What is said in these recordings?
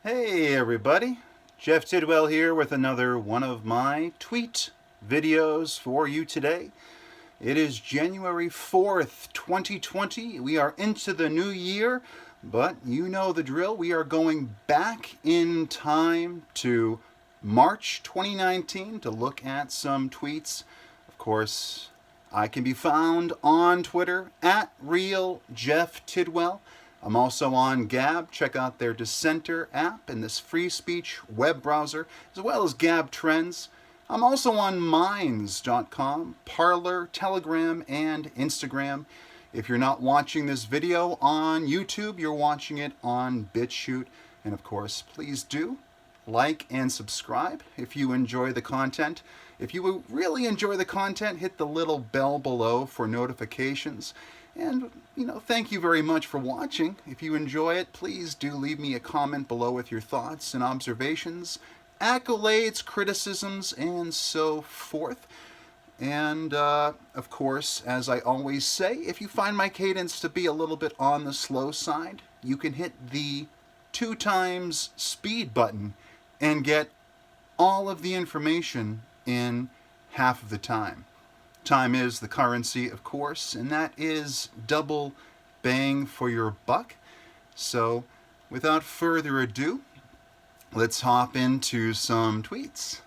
Hey everybody, Jeff Tidwell here with another one of my tweet videos for you today. It is January 4th, 2020. We are into the new year, but you know the drill. We are going back in time to March 2019 to look at some tweets. Of course, I can be found on Twitter at RealJeffTidwell. I'm also on Gab. Check out their Dissenter app in this free speech web browser, as well as Gab Trends. I'm also on Minds.com, Parler, Telegram, and Instagram. If you're not watching this video on YouTube, you're watching it on BitChute. And of course, please do like and subscribe if you enjoy the content. If you really enjoy the content, hit the little bell below for notifications. And, thank you very much for watching. If you enjoy it, please do leave me a comment below with your thoughts and observations, accolades, criticisms, and so forth. And, of course, as I always say, if you find my cadence to be a little bit on the slow side, you can hit the 2x speed button and get all of the information in half of the time. Time is the currency, of course, and that is double bang for your buck. So, without further ado, let's hop into some tweets.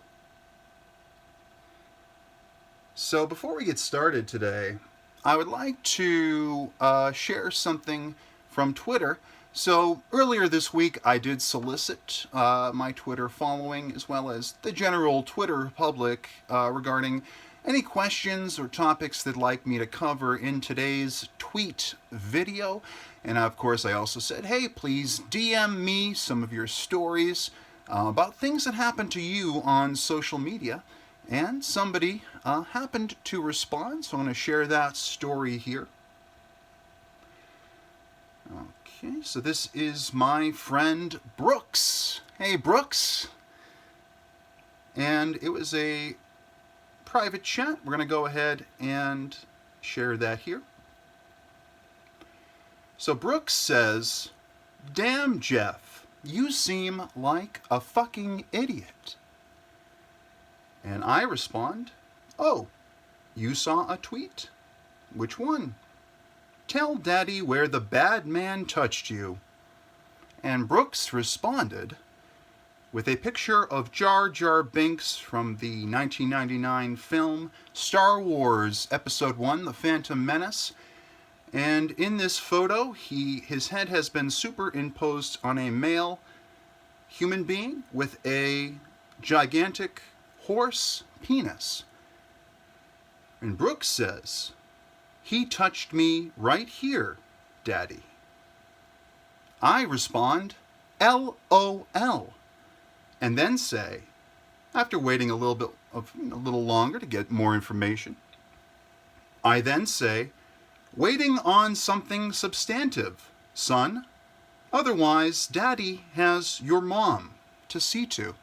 So, before we get started today, I would like to share something from Twitter. So, earlier this week, I did solicit my Twitter following, as well as the general Twitter public, regarding any questions or topics they'd like me to cover in today's tweet video. And of course, I also said, hey, please DM me some of your stories about things that happened to you on social media. And somebody happened to respond, so I'm going to share that story here. Okay, so this is my friend Brooks. Hey, Brooks. And it was a private chat. We're going to go ahead and share that here. So Brooks says, "Damn, Jeff, you seem like a fucking idiot." And I respond, "Oh, you saw a tweet? Which one? Tell Daddy where the bad man touched you." And Brooks responded with a picture of Jar Jar Binks from the 1999 film Star Wars Episode 1, The Phantom Menace. And in this photo, his head has been superimposed on a male human being with a gigantic horse penis. And Brooks says, "He touched me right here, Daddy." I respond, LOL. And then say, after waiting a little longer to get more information, I then say, "Waiting on something substantive, son. Otherwise, Daddy has your mom to see to."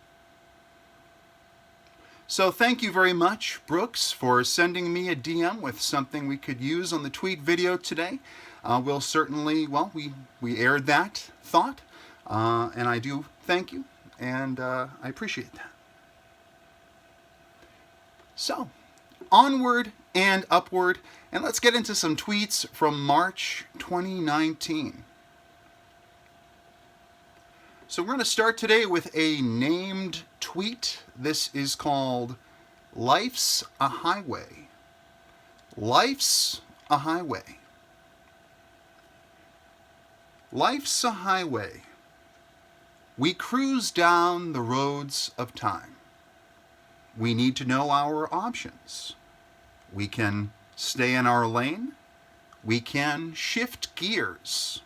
So thank you very much, Brooks, for sending me a DM with something we could use on the tweet video today. We'll certainly, we aired that thought, and I do thank you. And I appreciate that. So, onward and upward, and let's get into some tweets from March 2019. So we're going to start today with a named tweet. This is called "Life's a Highway." Life's a highway. Life's a highway. We cruise down the roads of time. We need to know our options. We can stay in our lane. We can shift gears,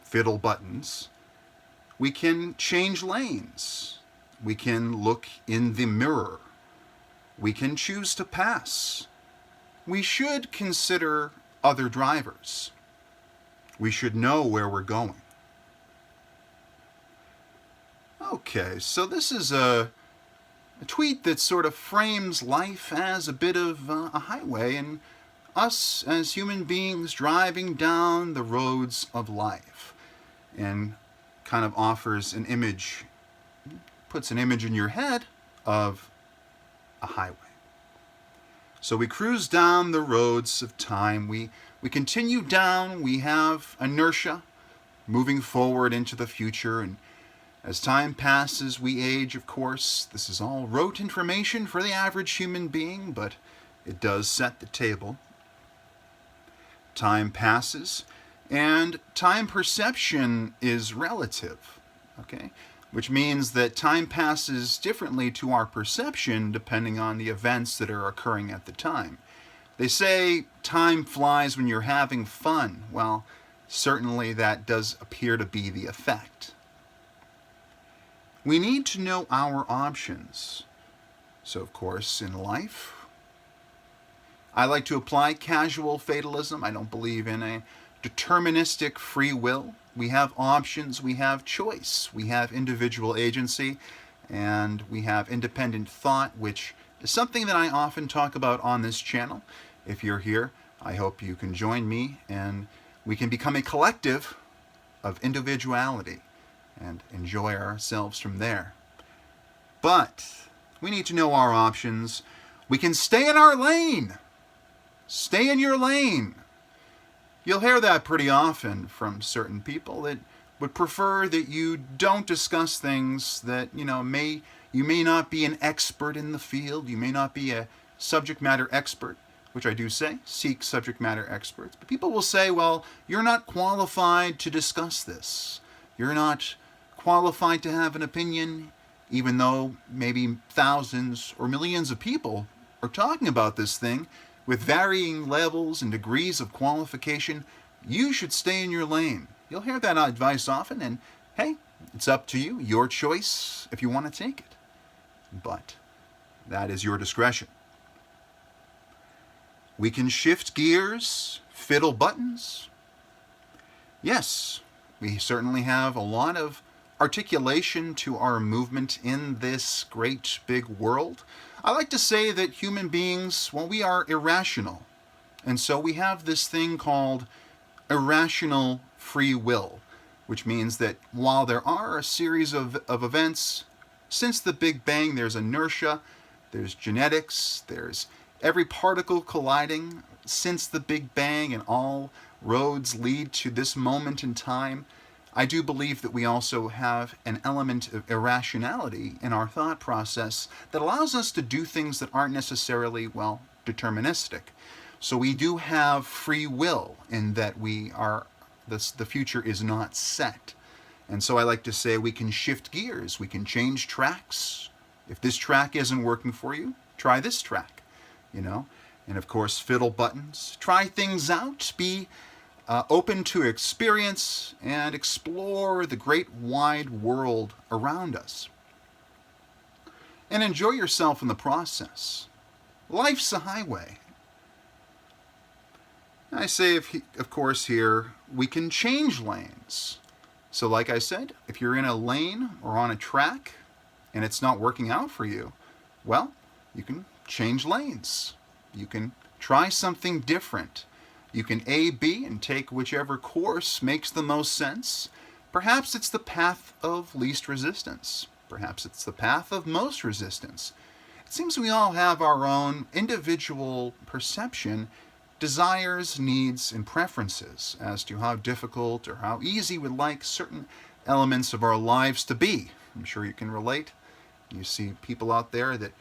fiddle buttons. We can change lanes. We can look in the mirror. We can choose to pass. We should consider other drivers. We should know where we're going. Okay, so this is a tweet that sort of frames life as a bit of a highway, and us as human beings driving down the roads of life. And kind of offers an image, puts an image in your head of a highway. So we cruise down the roads of time. We continue down. We have inertia moving forward into the future. And as time passes, we age, of course. This is all rote information for the average human being, but it does set the table. Time passes, and time perception is relative, okay? Which means that time passes differently to our perception depending on the events that are occurring at the time. They say time flies when you're having fun. Well, certainly that does appear to be the effect. We need to know our options. So, of course, in life, I like to apply casual fatalism. I don't believe in a deterministic free will. We have options, we have choice, we have individual agency, and we have independent thought, which is something that I often talk about on this channel. If you're here, I hope you can join me and we can become a collective of individuality and enjoy ourselves from there. But we need to know our options. We can stay in our lane. Stay in your lane. You'll hear that pretty often from certain people that would prefer that you don't discuss things that, you may not be an expert in the field, you may not be a subject matter expert, which I do say, seek subject matter experts. But people will say, well, you're not qualified to discuss this. You're not qualified to have an opinion, even though maybe thousands or millions of people are talking about this thing. With varying levels and degrees of qualification, you should stay in your lane. You'll hear that advice often, and hey, it's up to you, your choice, if you want to take it. But that is your discretion. We can shift gears, fiddle buttons. Yes, we certainly have a lot of articulation to our movement in this great big world. I like to say that human beings, well, we are irrational. And so we have this thing called irrational free will, which means that while there are a series of events, since the Big Bang, there's inertia, there's genetics, there's every particle colliding since the Big Bang, and all roads lead to this moment in time. I do believe that we also have an element of irrationality in our thought process that allows us to do things that aren't necessarily, well, deterministic. So we do have free will in that the future is not set. And so I like to say we can shift gears, we can change tracks. If this track isn't working for you, try this track, And of course, fiddle buttons. Try things out, be open to experience and explore the great wide world around us. And enjoy yourself in the process. Life's a highway. I say, of course, here, we can change lanes. So like I said, if you're in a lane or on a track and it's not working out for you, well, you can change lanes. You can try something different. You can A, B, and take whichever course makes the most sense. Perhaps it's the path of least resistance. Perhaps it's the path of most resistance. It seems we all have our own individual perception, desires, needs, and preferences as to how difficult or how easy we'd like certain elements of our lives to be. I'm sure you can relate. You see people out there that,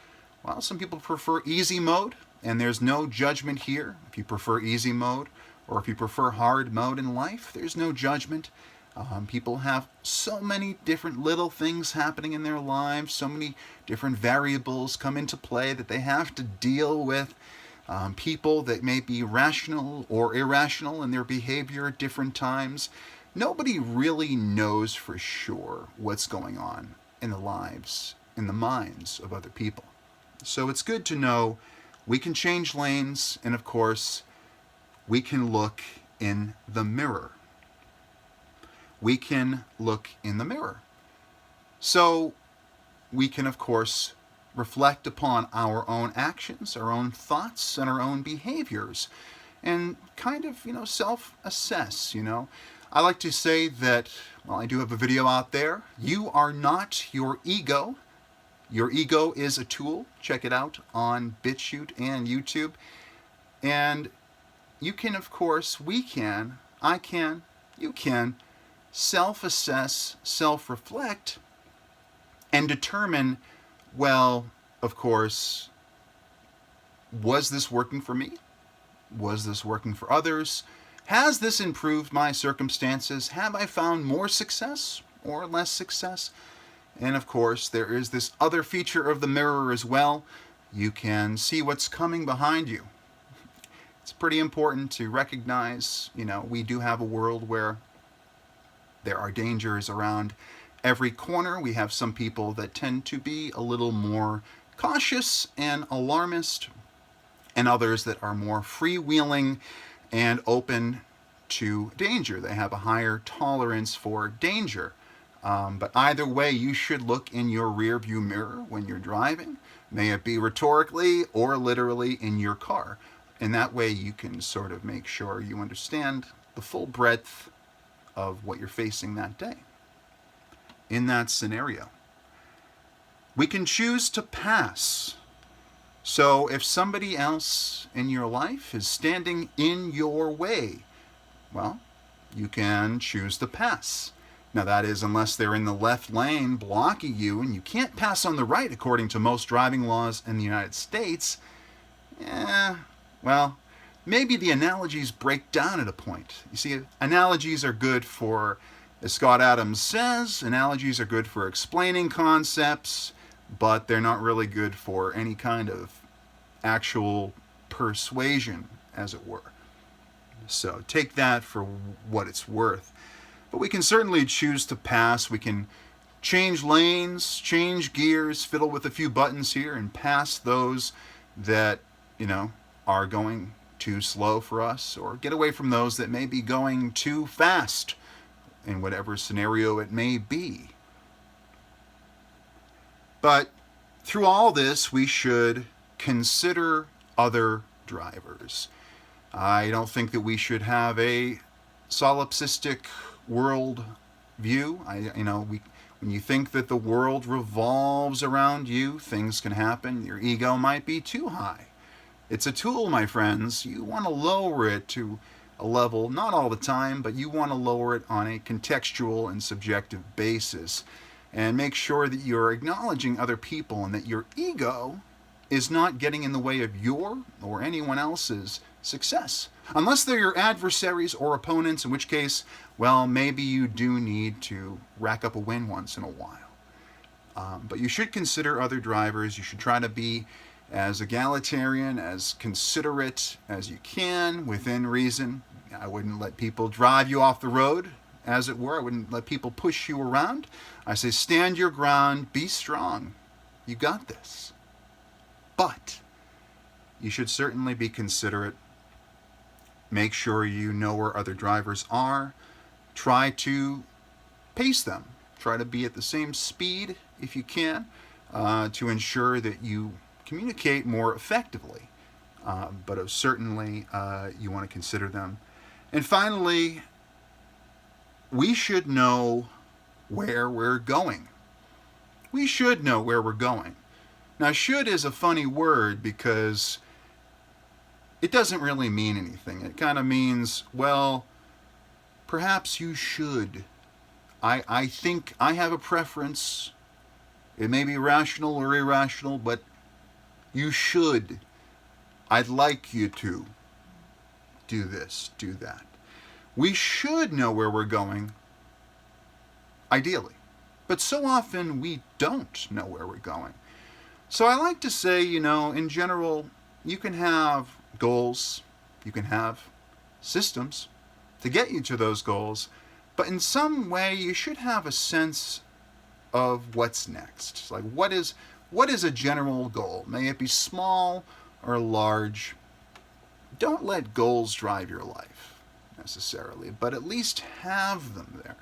well, some people prefer easy mode, and there's no judgment here. If you prefer easy mode or if you prefer hard mode in life, there's no judgment. People have so many different little things happening in their lives, so many different variables come into play that they have to deal with. People that may be rational or irrational in their behavior at different times. Nobody really knows for sure what's going on in the lives, in the minds of other people. So it's good to know we can change lanes, and of course, we can look in the mirror. We can look in the mirror. So we can, of course, reflect upon our own actions, our own thoughts, and our own behaviors, and kind of, self-assess, I like to say that, well, I do have a video out there. You are not your ego. Your ego is a tool. Check it out on BitChute and YouTube. And you can, of course, we can, I can, you can self-assess, self-reflect, and determine, well, of course, was this working for me? Was this working for others? Has this improved my circumstances? Have I found more success or less success? And of course, there is this other feature of the mirror as well. You can see what's coming behind you. It's pretty important to recognize, we do have a world where there are dangers around every corner. We have some people that tend to be a little more cautious and alarmist, and others that are more freewheeling and open to danger. They have a higher tolerance for danger. But either way, you should look in your rear view mirror when you're driving, may it be rhetorically or literally in your car. And that way you can sort of make sure you understand the full breadth of what you're facing that day. In that scenario, we can choose to pass. So if somebody else in your life is standing in your way, well, you can choose to pass. Now that is unless they're in the left lane blocking you and you can't pass on the right according to most driving laws in the United States. Well, maybe the analogies break down at a point. You see, analogies are good for, as Scott Adams says, analogies are good for explaining concepts, but they're not really good for any kind of actual persuasion, as it were. So take that for what it's worth. But we can certainly choose to pass. We can change lanes, change gears, fiddle with a few buttons here, and pass those that, are going too slow for us, or get away from those that may be going too fast in whatever scenario it may be. But through all this, we should consider other drivers. I don't think that we should have a solipsistic world view. When you think that the world revolves around you, things can happen. Your ego might be too high. It's a tool, my friends. You want to lower it to a level, not all the time, but you want to lower it on a contextual and subjective basis. And make sure that you're acknowledging other people and that your ego is not getting in the way of your or anyone else's success. Unless they're your adversaries or opponents, in which case, well, maybe you do need to rack up a win once in a while. But you should consider other drivers. You should try to be as egalitarian, as considerate as you can, within reason. I wouldn't let people drive you off the road, as it were. I wouldn't let people push you around. I say stand your ground, be strong. You got this. But you should certainly be considerate. Make sure you know where other drivers are. Try to pace them. Try to be at the same speed if you can, to ensure that you communicate more effectively. But certainly you want to consider them. And finally, we should know where we're going. We should know where we're going. Now, should is a funny word because it doesn't really mean anything. It kind of means, well, perhaps you should. I think I have a preference. It may be rational or irrational, but you should. I'd like you to do this, do that. We should know where we're going, ideally. But so often we don't know where we're going. So I like to say, in general, you can have goals, you can have systems to get you to those goals, but in some way you should have a sense of what's next. Like what is a general goal? May it be small or large. Don't let goals drive your life necessarily, but at least have them there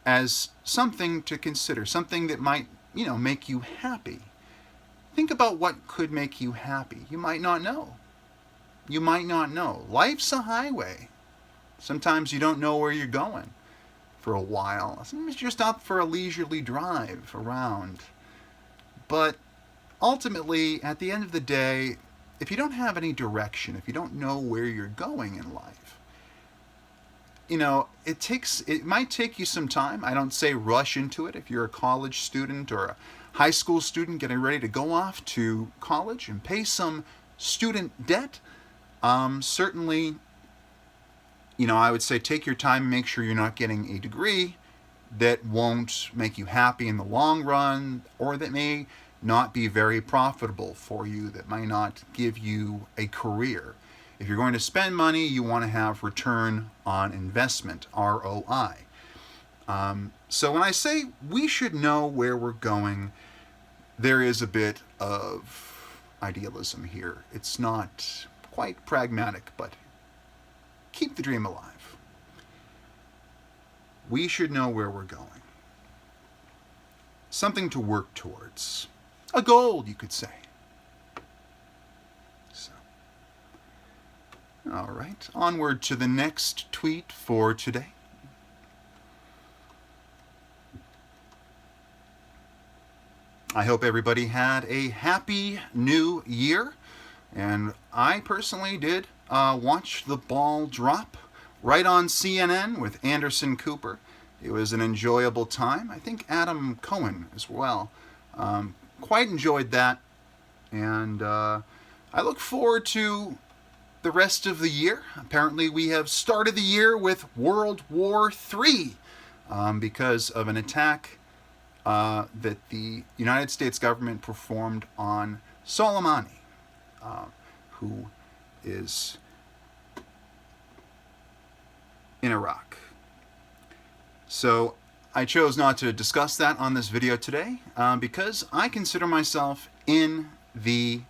as something to consider, something that might, make you happy. Think about what could make you happy. You might not know. You might not know. Life's a highway. Sometimes you don't know where you're going for a while. Sometimes you're just up for a leisurely drive around. But ultimately, at the end of the day, if you don't have any direction, if you don't know where you're going in life, it might take you some time. I don't say rush into it. If you're a college student or a high school student getting ready to go off to college and pay some student debt, certainly, I would say take your time and make sure you're not getting a degree that won't make you happy in the long run, or that may not be very profitable for you, that might not give you a career. If you're going to spend money, you want to have return on investment, ROI. So when I say we should know where we're going, there is a bit of idealism here. It's not quite pragmatic, but keep the dream alive. We should know where we're going. Something to work towards. A goal, you could say. So, all right, onward to the next tweet for today. I hope everybody had a happy new year, and I personally did watch the ball drop right on CNN with Anderson Cooper. It was an enjoyable time. I think Adam Cohen as well. Quite enjoyed that, and I look forward to the rest of the year. Apparently we have started the year with World War III because of an attack that the United States government performed on Soleimani, who is in Iraq. So I chose not to discuss that on this video today because I consider myself in the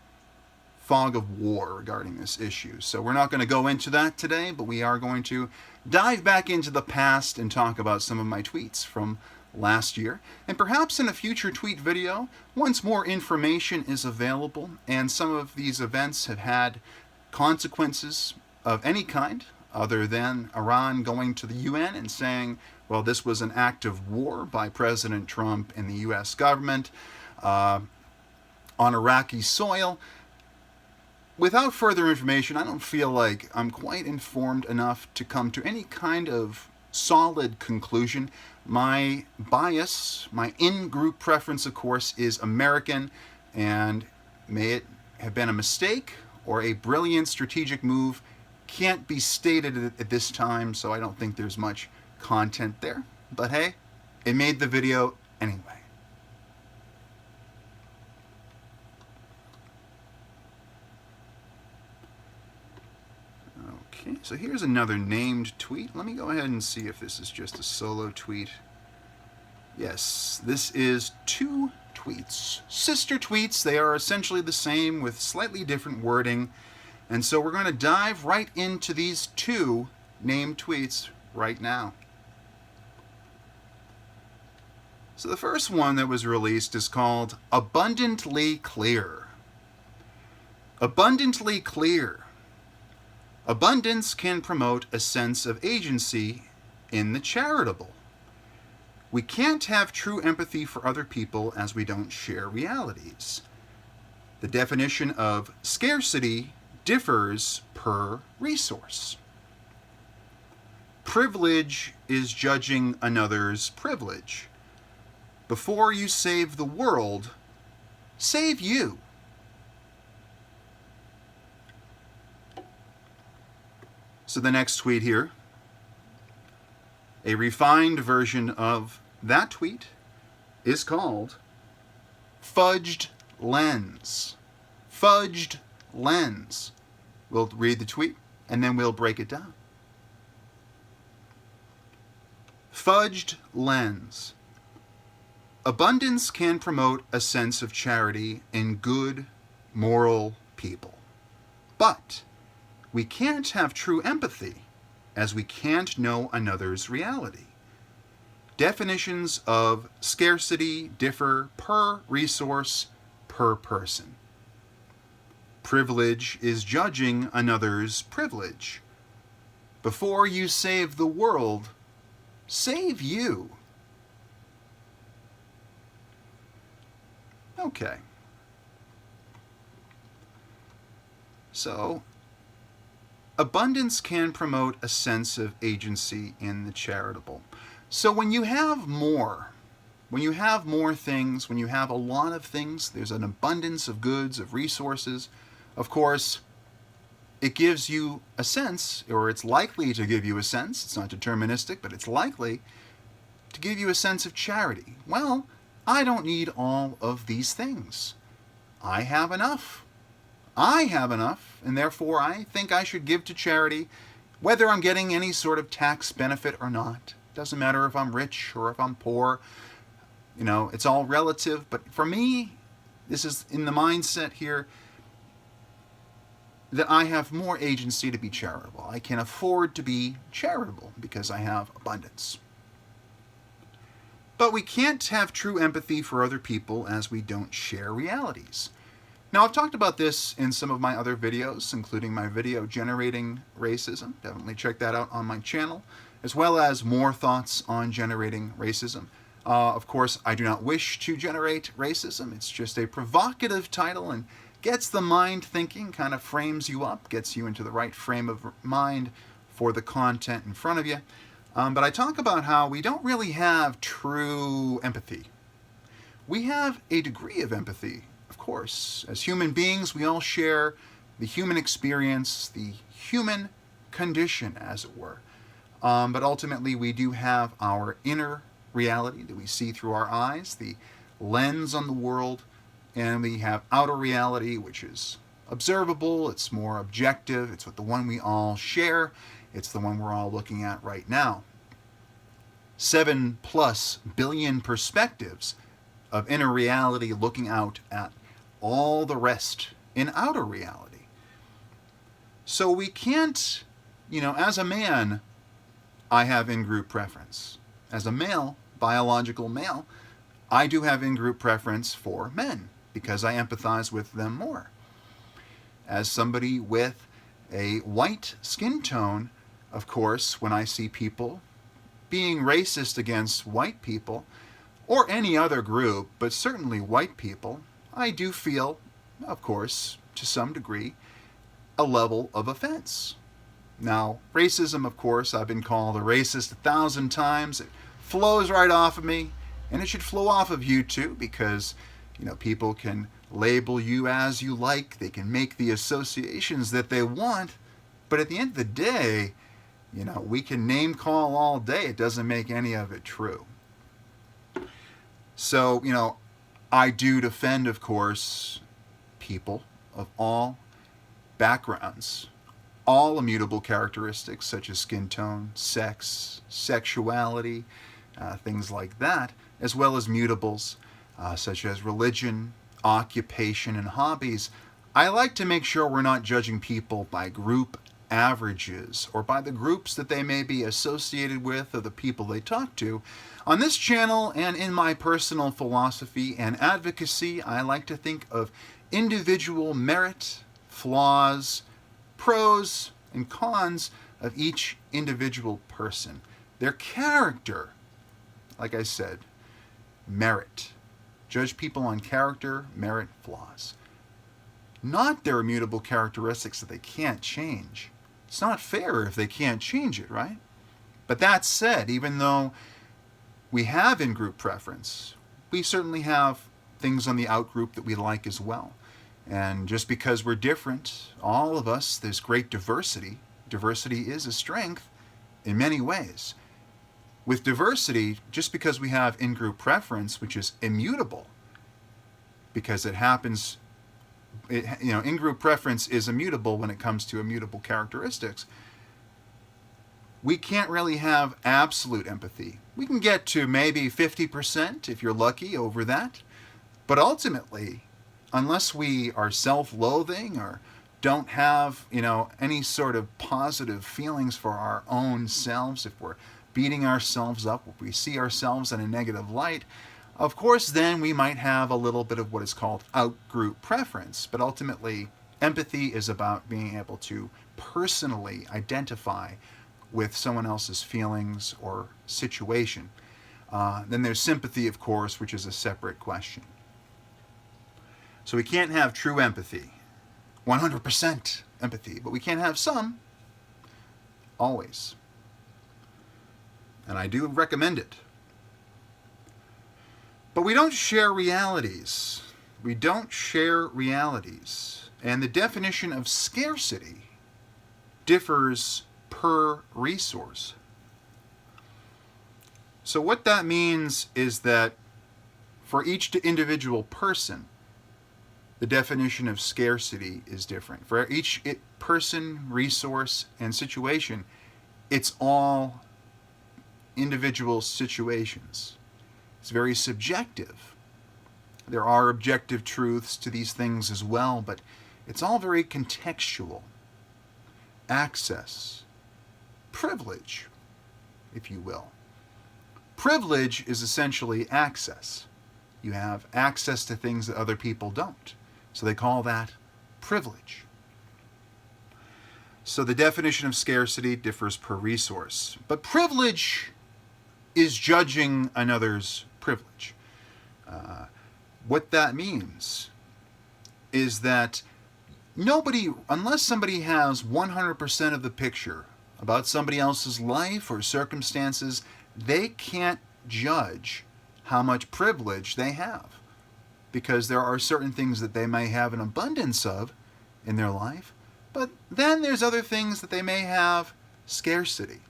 fog of war regarding this issue. So we're not going to go into that today, but we are going to dive back into the past and talk about some of my tweets from last year. And perhaps in a future tweet video, once more information is available and some of these events have had consequences of any kind other than Iran going to the UN and saying, well, this was an act of war by President Trump and the U.S. government on Iraqi soil. Without further information, I don't feel like I'm quite informed enough to come to any kind of solid conclusion. My bias, my in-group preference, of course, is American, and may it have been a mistake or a brilliant strategic move, can't be stated at this time, so I don't think there's much content there. But hey, it made the video anyway. Okay, so here's another named tweet. Let me go ahead and see if this is just a solo tweet. Yes, this is two tweets. Sister tweets. They are essentially the same with slightly different wording. And so we're going to dive right into these two named tweets right now. So the first one that was released is called Abundantly Clear. Abundantly clear. Abundance can promote a sense of agency in the charitable. We can't have true empathy for other people as we don't share realities. The definition of scarcity differs per resource. Privilege is judging another's privilege. Before you save the world, save you. So the next tweet here, a refined version of that tweet, is called Fudged Lens. Fudged Lens. We'll read the tweet and then we'll break it down. Fudged Lens. Abundance can promote a sense of charity in good, moral people. But we can't have true empathy as we can't know another's reality. Definitions of scarcity differ per resource, per person. Privilege is judging another's privilege. Before you save the world, save you. Okay. So, abundance can promote a sense of agency in the charitable. So when you have more things, when you have a lot of things, there's an abundance of goods, of resources, of course, it gives you a sense, or it's likely to give you a sense, it's not deterministic, but it's likely to give you a sense of charity. Well, I don't need all of these things. I have enough. And therefore I think I should give to charity, whether I'm getting any sort of tax benefit or not. Doesn't matter if I'm rich or if I'm poor. It's all relative. But for me, this is in the mindset here that I have more agency to be charitable. I can afford to be charitable because I have abundance. But we can't have true empathy for other people as we don't share realities. Now, I've talked about this in some of my other videos, including my video Generating Racism. Definitely check that out on my channel, as well as more thoughts on generating racism. Of course, I do not wish to generate racism. It's just a provocative title and gets the mind thinking, kind of frames you up, gets you into the right frame of mind for the content in front of you. But I talk about how we don't really have true empathy. We have a degree of empathy, of course. As human beings, we all share the human experience, the human condition, as it were. But ultimately, we do have our inner reality that we see through our eyes, the lens on the world, and we have outer reality, which is observable, it's more objective, it's the one we all share, it's the one we're all looking at right now. 7+ billion perspectives of inner reality looking out at all the rest in outer reality. So we can't, as a man, I have in-group preference. As a male, biological male, I do have in-group preference for men because I empathize with them more. As somebody with a white skin tone, of course, when I see people being racist against white people, or any other group, but certainly white people, I do feel, of course, to some degree, a level of offense. Now, racism, of course, I've been called a racist 1,000 times. It flows right off of me, and it should flow off of you too, because people can label you as you like. They can make the associations that they want, but at the end of the day, we can name call all day. It doesn't make any of it true. So, I do defend, of course, people of all backgrounds, all immutable characteristics such as skin tone, sex, sexuality, things like that, as well as mutables such as religion, occupation, and hobbies. I like to make sure we're not judging people by group averages or by the groups that they may be associated with or the people they talk to. On this channel and in my personal philosophy and advocacy, I like to think of individual merit, flaws, pros, and cons of each individual person. Their character, like I said, merit. Judge people on character, merit, flaws. Not their immutable characteristics that they can't change. It's not fair if they can't change it, right? But that said, even though we have in-group preference, we certainly have things on the out-group that we like as well. And just because we're different, all of us, there's great diversity. Diversity is a strength in many ways. With diversity, just because we have in-group preference, which is immutable, because it happens, in-group preference is immutable when it comes to immutable characteristics, we can't really have absolute empathy. We can get to maybe 50% if you're lucky over that, but ultimately, unless we are self-loathing or don't have, any sort of positive feelings for our own selves, if we're beating ourselves up, if we see ourselves in a negative light, of course, then we might have a little bit of what is called out-group preference. But ultimately, empathy is about being able to personally identify with someone else's feelings or situation. Then there's sympathy, of course, which is a separate question. So we can't have true empathy, 100% empathy, but we can have some, always. And I do recommend it. But we don't share realities. We don't share realities. And the definition of scarcity differs per resource. So what that means is that for each individual person, the definition of scarcity is different. For each person, resource, and situation, it's all individual situations. It's very subjective. There are objective truths to these things as well, but it's all very contextual. Access, privilege, if you will. Privilege is essentially access. You have access to things that other people don't. So they call that privilege. So the definition of scarcity differs per resource. But privilege is judging another's privilege. What that means is that nobody, unless somebody has 100% of the picture about somebody else's life or circumstances, they can't judge how much privilege they have. Because there are certain things that they may have an abundance of in their life, but then there's other things that they may have scarcity.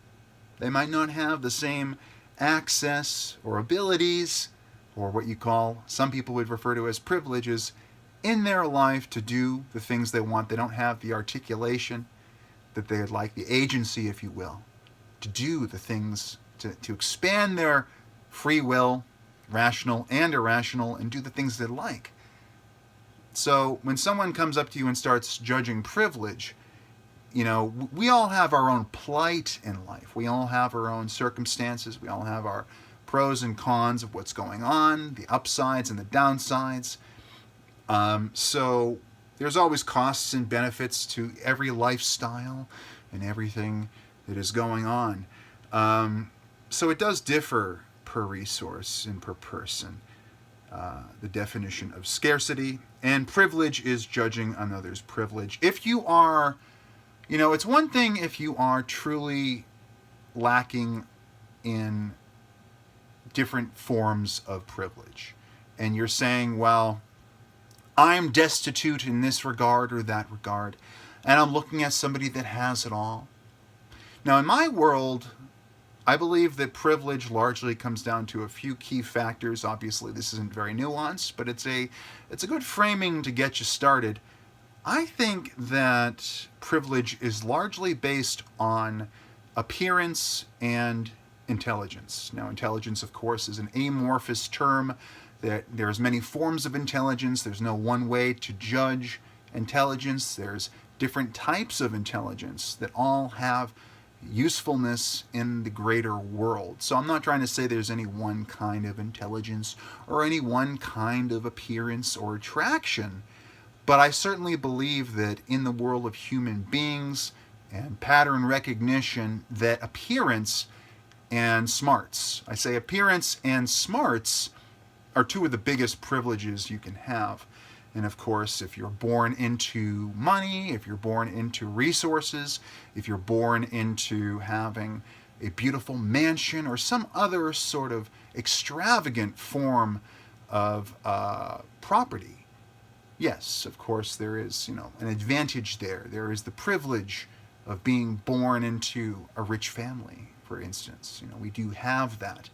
They might not have the same access or abilities, or what you call, some people would refer to as privileges, in their life to do the things they want. They don't have the articulation that they'd like, the agency, if you will, to do the things, to expand their free will, rational and irrational, and do the things they like. So when someone comes up to you and starts judging privilege, you know, we all have our own plight in life. We all have our own circumstances. We all have our pros and cons of what's going on, the upsides and the downsides. So there's always costs and benefits to every lifestyle and everything that is going on. So it does differ per resource and per person. The definition of scarcity and privilege is judging another's privilege. If you are, you know, it's one thing if you are truly lacking in different forms of privilege and you're saying, well, I'm destitute in this regard or that regard, and I'm looking at somebody that has it all. Now, in my world, I believe that privilege largely comes down to a few key factors. Obviously, this isn't very nuanced, but it's a good framing to get you started. I think that privilege is largely based on appearance and intelligence. Now, intelligence, of course, is an amorphous term. There's many forms of intelligence. There's no one way to judge intelligence. There's different types of intelligence that all have usefulness in the greater world. So I'm not trying to say there's any one kind of intelligence or any one kind of appearance or attraction, but I certainly believe that in the world of human beings and pattern recognition, that appearance and smarts, I say appearance and smarts, are two of the biggest privileges you can have. And of course, if you're born into money, if you're born into resources, if you're born into having a beautiful mansion or some other sort of extravagant form of property, yes, of course, there is, you know, an advantage there. There is the privilege of being born into a rich family, for instance. You know, we do have that.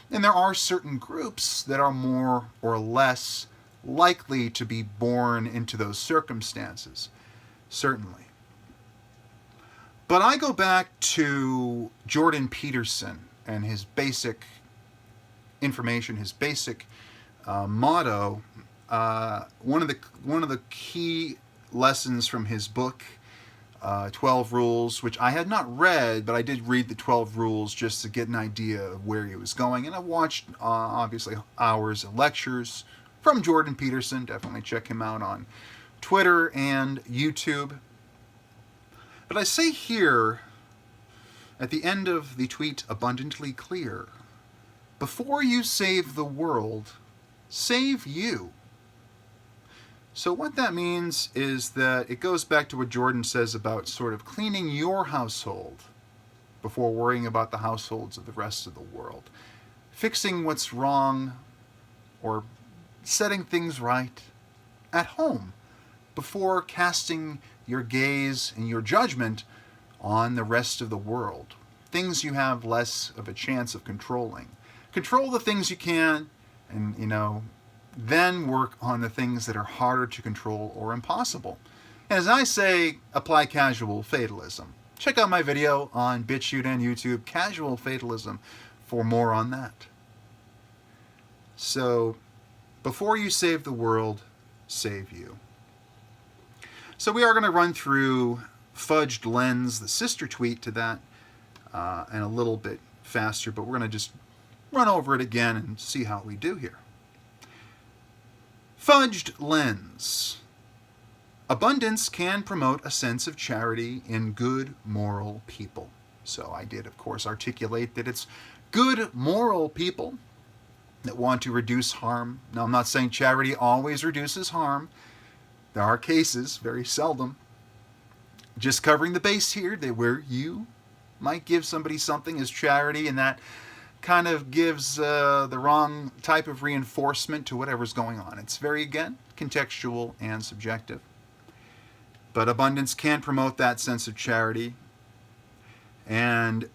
And there are certain groups that are more or less likely to be born into those circumstances, certainly. But I go back to Jordan Peterson and his basic information, his basic motto. One of the key lessons from his book, 12 Rules, which I had not read, but I did read the 12 Rules just to get an idea of where he was going. And I watched, obviously, hours of lectures from Jordan Peterson. Definitely check him out on Twitter and YouTube. But I say here at the end of the tweet abundantly clear. Before you save the world, save you. So what that means is that it goes back to what Jordan says about sort of cleaning your household before worrying about the households of the rest of the world. Fixing what's wrong or setting things right at home before casting your gaze and your judgment on the rest of the world. Things you have less of a chance of controlling. Control the things you can, and then work on the things that are harder to control or impossible. And as I say, apply casual fatalism. Check out my video on BitChute and YouTube, Casual Fatalism, for more on that. So, before you save the world, save you. So we are going to run through Fudged Lens, the sister tweet to that, and a little bit faster, but we're going to just run over it again and see how we do here. Fudged Lens. Abundance can promote a sense of charity in good, moral people. So I did, of course, articulate that it's good, moral people that want to reduce harm. Now, I'm not saying charity always reduces harm. There are cases, very seldom. Just covering the base here, where you might give somebody something as charity, and that kind of gives the wrong type of reinforcement to whatever's going on. It's very, again, contextual and subjective. But abundance can promote that sense of charity and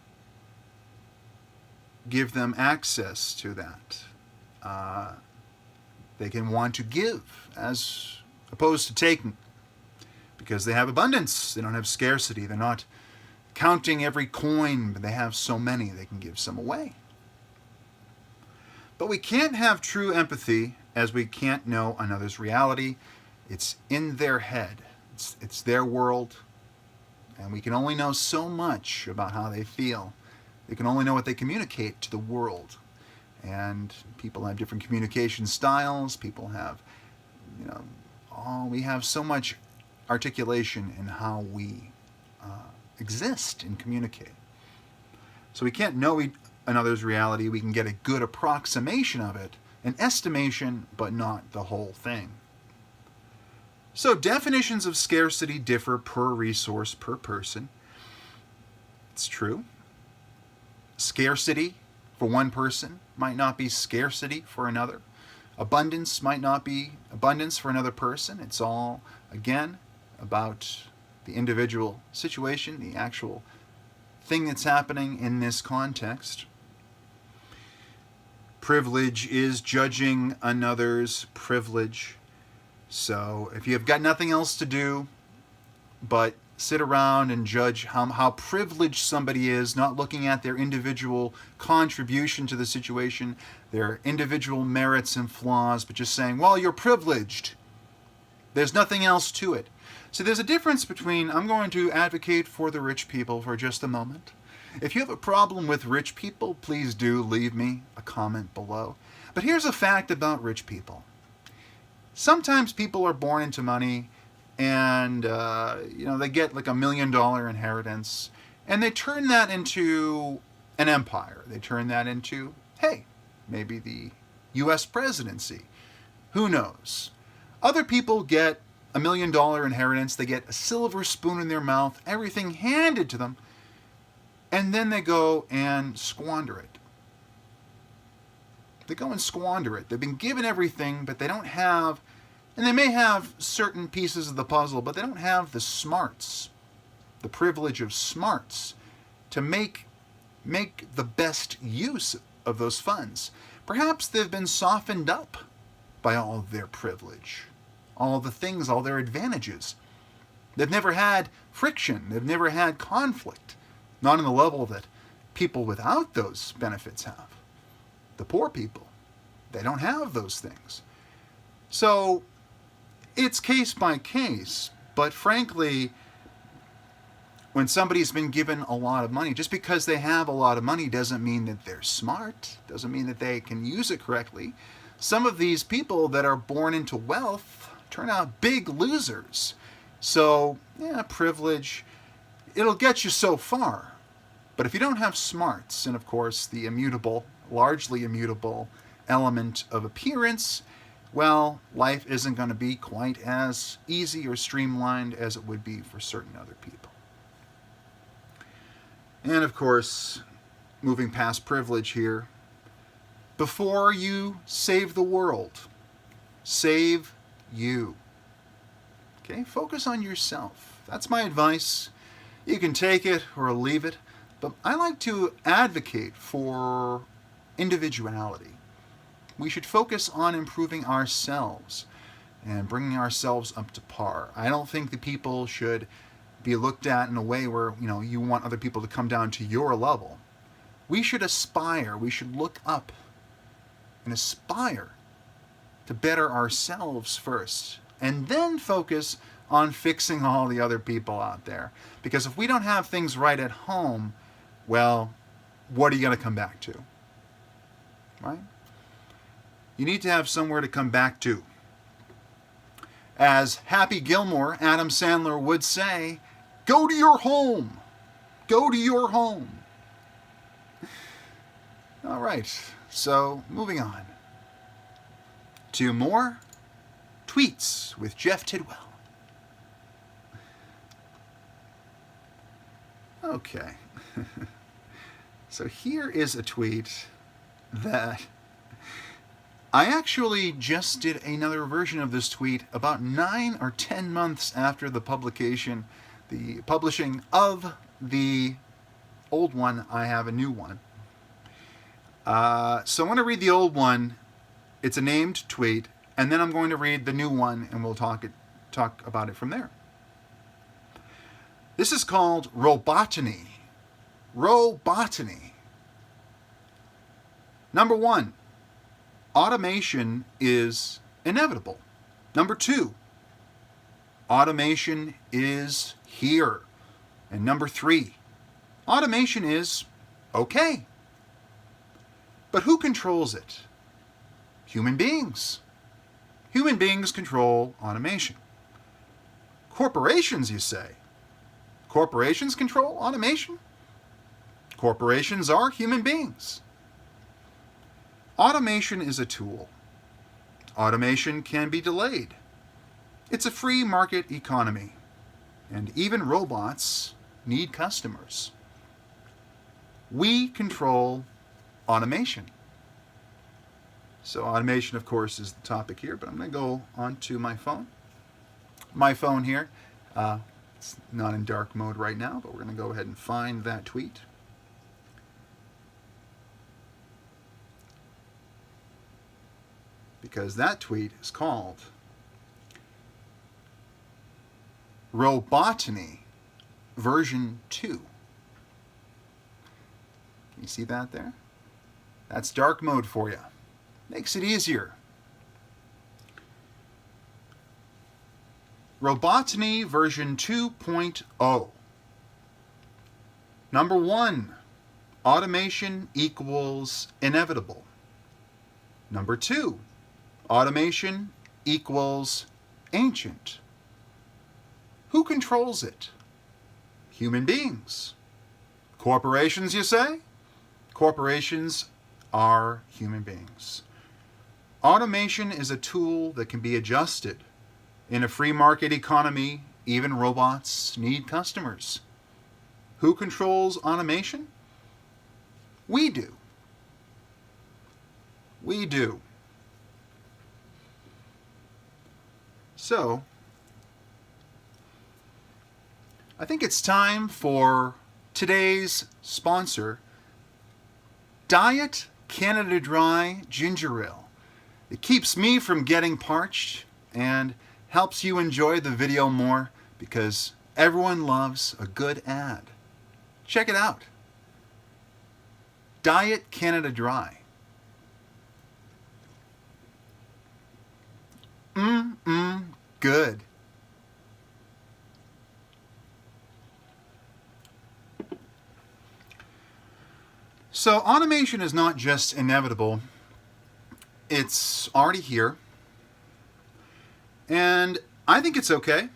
give them access to that. They can want to give as opposed to taking, because they have abundance. They don't have scarcity. They're not counting every coin, but they have so many they can give some away. But we can't have true empathy as we can't know another's reality. It's in their head. It's their world, and we can only know so much about how they feel. They can only know what they communicate to the world. And people have different communication styles. People have, we have so much articulation in how we exist and communicate. So we can't know another's reality. We can get a good approximation of it, an estimation, but not the whole thing. So definitions of scarcity differ per resource, per person. It's true. Scarcity for one person might not be scarcity for another. Abundance might not be abundance for another person. It's all, again, about the individual situation, the actual thing that's happening in this context. Privilege is judging another's privilege. So if you have got nothing else to do but sit around and judge how privileged somebody is, not looking at their individual contribution to the situation, their individual merits and flaws, but just saying, well, you're privileged. There's nothing else to it. So there's a difference between, I'm going to advocate for the rich people for just a moment. If you have a problem with rich people, please do leave me a comment below. But here's a fact about rich people. Sometimes people are born into money and, they get like $1 million inheritance and they turn that into an empire. They turn that into, hey, maybe the U.S. presidency. Who knows? Other people get $1 million inheritance. They get a silver spoon in their mouth, everything handed to them, and then they go and squander it. They go and squander it. They've been given everything, but they don't have, and they may have certain pieces of the puzzle, but they don't have the smarts, the privilege of smarts, to make the best use of those funds. Perhaps they've been softened up by all of their privilege, all of the things, all their advantages. They've never had friction. They've never had conflict, not on the level that people without those benefits have. The poor people, they don't have those things. So it's case by case, but frankly, when somebody's been given a lot of money, just because they have a lot of money doesn't mean that they're smart, doesn't mean that they can use it correctly. Some of these people that are born into wealth turn out big losers. So, privilege, it'll get you so far. But if you don't have smarts, and of course the immutable, largely immutable element of appearance, well, life isn't going to be quite as easy or streamlined as it would be for certain other people. And of course, moving past privilege here, before you save the world, save you. Okay, focus on yourself. That's my advice. You can take it or leave it, but I like to advocate for individuality. We should focus on improving ourselves and bringing ourselves up to par. I don't think that people should be looked at in a way where, you want other people to come down to your level. We should aspire, we should look up and aspire to better ourselves first, and then focus on fixing all the other people out there. Because if we don't have things right at home, well, what are you going to come back to? Right? You need to have somewhere to come back to. As Happy Gilmore, Adam Sandler would say, go to your home. Go to your home. All right, so moving on to more tweets with Jeff Tidwell. Okay. So here is a tweet that I actually just did another version of this tweet about 9 or 10 months after the publishing of the old one. I have a new one. So I'm going to read the old one. It's a named tweet, and then I'm going to read the new one, and we'll talk about it from there. This is called Robotany. Robotany. Number 1, automation is inevitable. Number 2, automation is here. And number 3, automation is okay. But who controls it? Human beings. Human beings control automation. Corporations, you say? Corporations control automation? Corporations are human beings. Automation is a tool. Automation can be delayed. It's a free market economy, and even robots need customers. We control automation. So automation, of course, is the topic here, but I'm going to go onto my phone. My phone here, it's not in dark mode right now, but we're going to go ahead and find that tweet. Because that tweet is called Robotany version 2. Can you see that there? That's dark mode for you. Makes it easier. Robotany version 2.0. Number 1, automation equals inevitable. Number 2, automation equals ancient. Who controls it? Human beings. Corporations, you say? Corporations are human beings. Automation is a tool that can be adjusted. In a free market economy, even robots need customers. Who controls automation? We do. We do. So, I think it's time for today's sponsor, Diet Canada Dry Ginger Ale. It keeps me from getting parched and helps you enjoy the video more because everyone loves a good ad. Check it out. Diet Canada Dry. Good. So automation is not just inevitable, it's already here. And I think it's okay.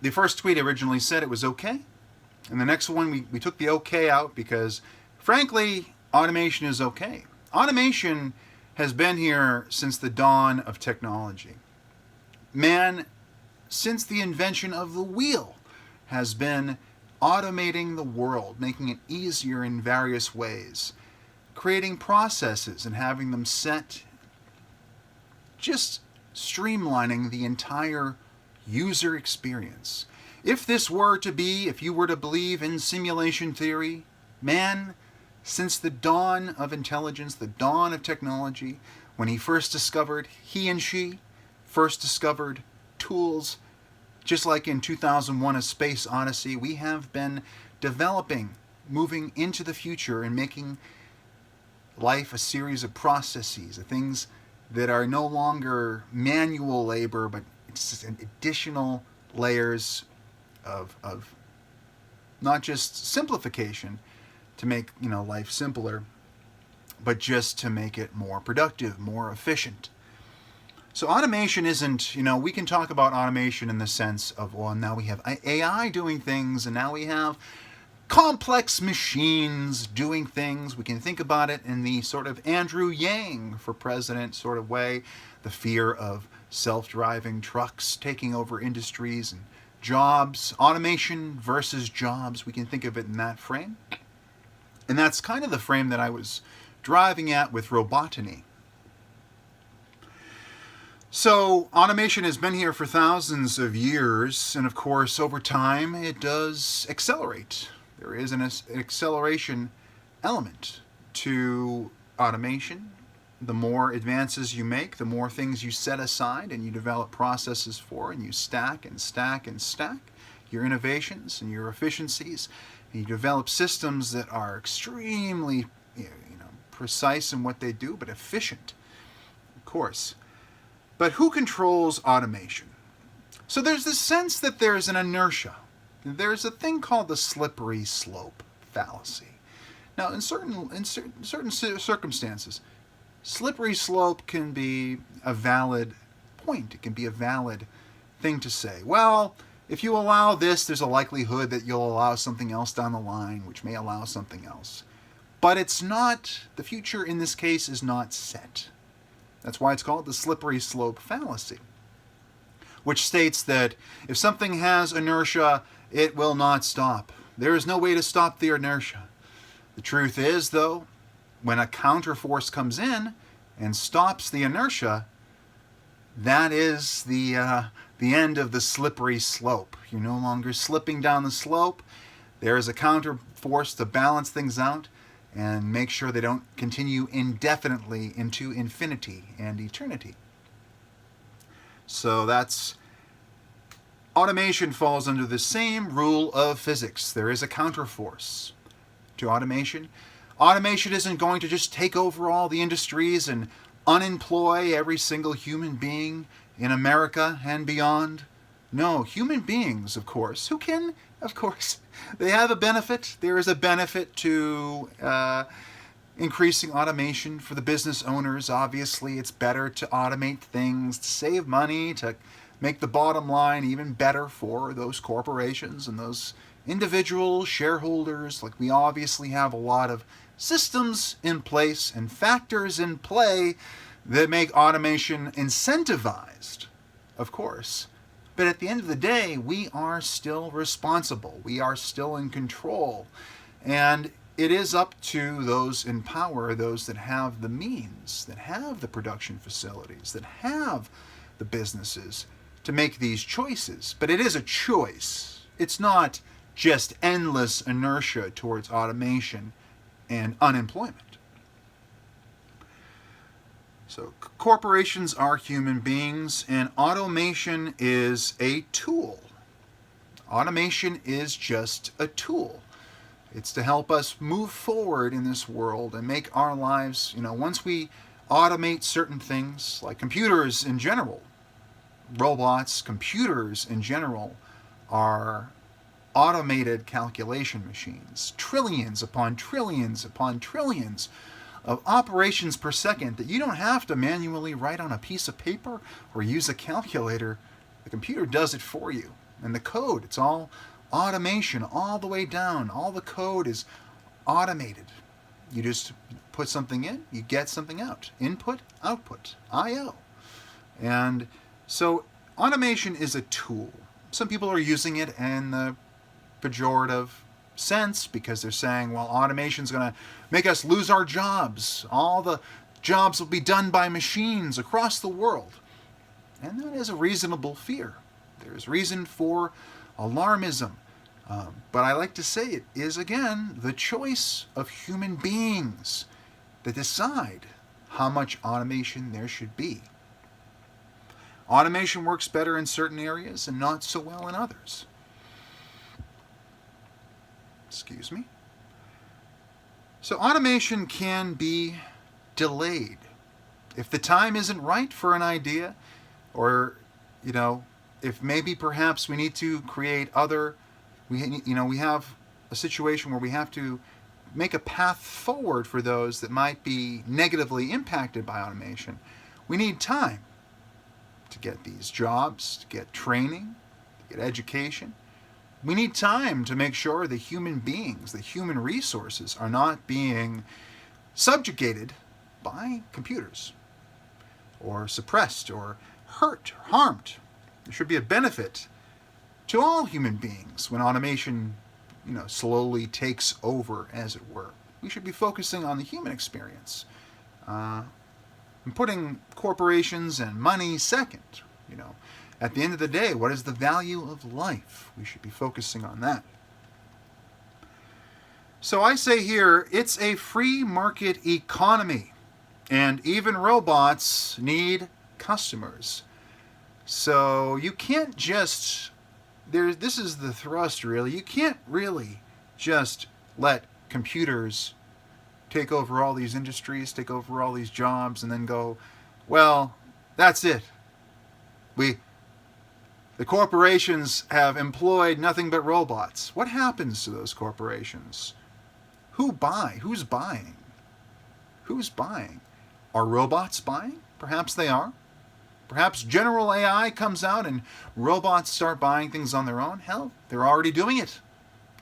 The first tweet originally said it was okay. And the next one, we took the okay out because, frankly, automation is okay. Automation has been here since the dawn of technology. Man, since the invention of the wheel, has been automating the world, making it easier in various ways, creating processes and having them set, just streamlining the entire user experience. If you were to believe in simulation theory, man, since the dawn of intelligence, the dawn of technology, when he and she first discovered tools, just like in 2001 A Space Odyssey, we have been developing, moving into the future and making life a series of processes, of things that are no longer manual labor, but it's just additional layers of not just simplification to make life simpler, but just to make it more productive, more efficient. So automation isn't, we can talk about automation in the sense of, well, now we have AI doing things, and now we have complex machines doing things. We can think about it in the sort of Andrew Yang for president sort of way, the fear of self-driving trucks taking over industries and jobs, automation versus jobs. We can think of it in that frame. And that's kind of the frame that I was driving at with Robotany. So automation has been here for thousands of years, and of course over time it does accelerate. There is an acceleration element to automation. The more advances you make, the more things you set aside and you develop processes for, and you stack and stack and stack your innovations and your efficiencies, and you develop systems that are extremely precise in what they do, but efficient, of course. But who controls automation? So there's this sense that there's an inertia. There's a thing called the slippery slope fallacy. Now, in certain circumstances, slippery slope can be a valid point. It can be a valid thing to say. Well, if you allow this, there's a likelihood that you'll allow something else down the line, which may allow something else. But it's not, the future in this case is not set. That's why it's called the slippery slope fallacy, which states that if something has inertia, it will not stop. There is no way to stop the inertia. The truth is, though, when a counterforce comes in and stops the inertia, that is the end of the slippery slope. You're no longer slipping down the slope. There is a counterforce to balance things out and make sure they don't continue indefinitely into infinity and eternity. So automation falls under the same rule of physics. There is a counterforce to automation. Automation isn't going to just take over all the industries and unemploy every single human being in America and beyond. No, human beings, of course, they have a benefit. There is a benefit to increasing automation for the business owners. Obviously, it's better to automate things, to save money, to make the bottom line even better for those corporations and those individual shareholders. Like, we obviously have a lot of systems in place and factors in play that make automation incentivized, of course. But at the end of the day, we are still responsible. We are still in control. And it is up to those in power, those that have the means, that have the production facilities, that have the businesses, to make these choices. But it is a choice. It's not just endless inertia towards automation and unemployment. So corporations are human beings, and automation is a tool. Automation is just a tool. It's to help us move forward in this world and make our lives, once we automate certain things, like computers in general, robots, computers in general, are automated calculation machines, trillions upon trillions upon trillions of operations per second that you don't have to manually write on a piece of paper or use a calculator. The computer does it for you. And the code, it's all automation all the way down. All the code is automated. You just put something in, you get something out. Input, output, I/O. And so automation is a tool. Some people are using it in the pejorative sense because they're saying, well, automation is going to make us lose our jobs. All the jobs will be done by machines across the world. And that is a reasonable fear. There's reason for alarmism. But I like to say it is, again, the choice of human beings that decide how much automation there should be. Automation works better in certain areas and not so well in others. Excuse me. So automation can be delayed. If the time isn't right for an idea, or, if maybe perhaps we need to create we have a situation where we have to make a path forward for those that might be negatively impacted by automation. We need time to get these jobs, to get training, to get education. We need time to make sure the human beings, the human resources are not being subjugated by computers or suppressed or hurt or harmed. There should be a benefit to all human beings when automation, slowly takes over, as it were. We should be focusing on the human experience. And putting corporations and money second. At the end of the day, what is the value of life? We should be focusing on that. So I say here, it's a free market economy, and even robots need customers. So you can't just, this is the thrust really, you can't really just let computers take over all these industries, take over all these jobs, and then go, well, that's it. The corporations have employed nothing but robots. What happens to those corporations? Who's buying? Who's buying? Are robots buying? Perhaps they are. Perhaps general AI comes out and robots start buying things on their own. Hell, they're already doing it.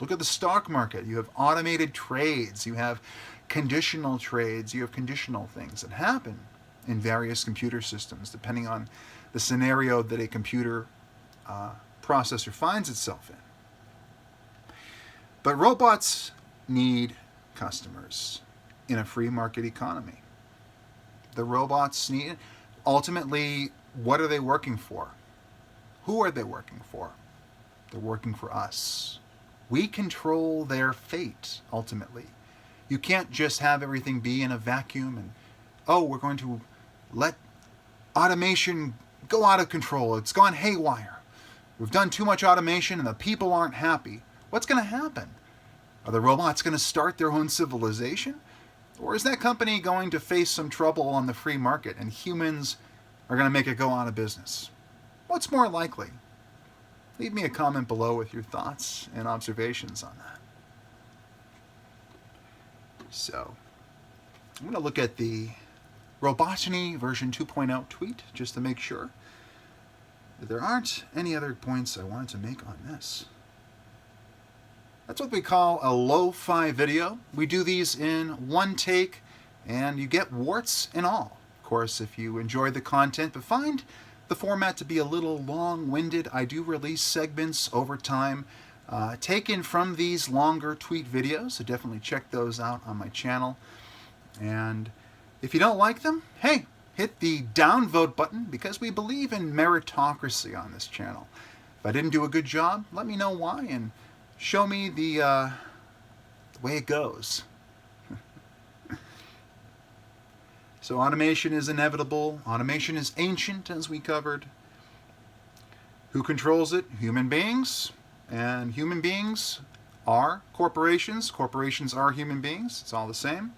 Look at the stock market. You have automated trades. You have conditional trades. You have conditional things that happen in various computer systems, depending on the scenario that a computer processor finds itself in. But robots need customers in a free market economy. The robots need, ultimately, what are they working for? Who are they working for? They're working for us. We control their fate, ultimately. You can't just have everything be in a vacuum and, we're going to let automation go out of control. It's gone haywire. We've done too much automation and the people aren't happy. What's going to happen? Are the robots going to start their own civilization? Or is that company going to face some trouble on the free market and humans are going to make it go out of business? What's more likely? Leave me a comment below with your thoughts and observations on that. So, I'm going to look at the Robotany version 2.0 tweet just to make sure that there aren't any other points I wanted to make on this. That's what we call a lo-fi video. We do these in one take and you get warts and all. Of course, if you enjoy the content but find the format to be a little long-winded, I do release segments over time taken from these longer tweet videos, so definitely check those out on my channel. And if you don't like them, hey, hit the downvote button because we believe in meritocracy on this channel. If I didn't do a good job, let me know why and show me the way it goes. So automation is inevitable. Automation is ancient, as we covered. Who controls it? Human beings. And human beings are corporations. Corporations are human beings. It's all the same.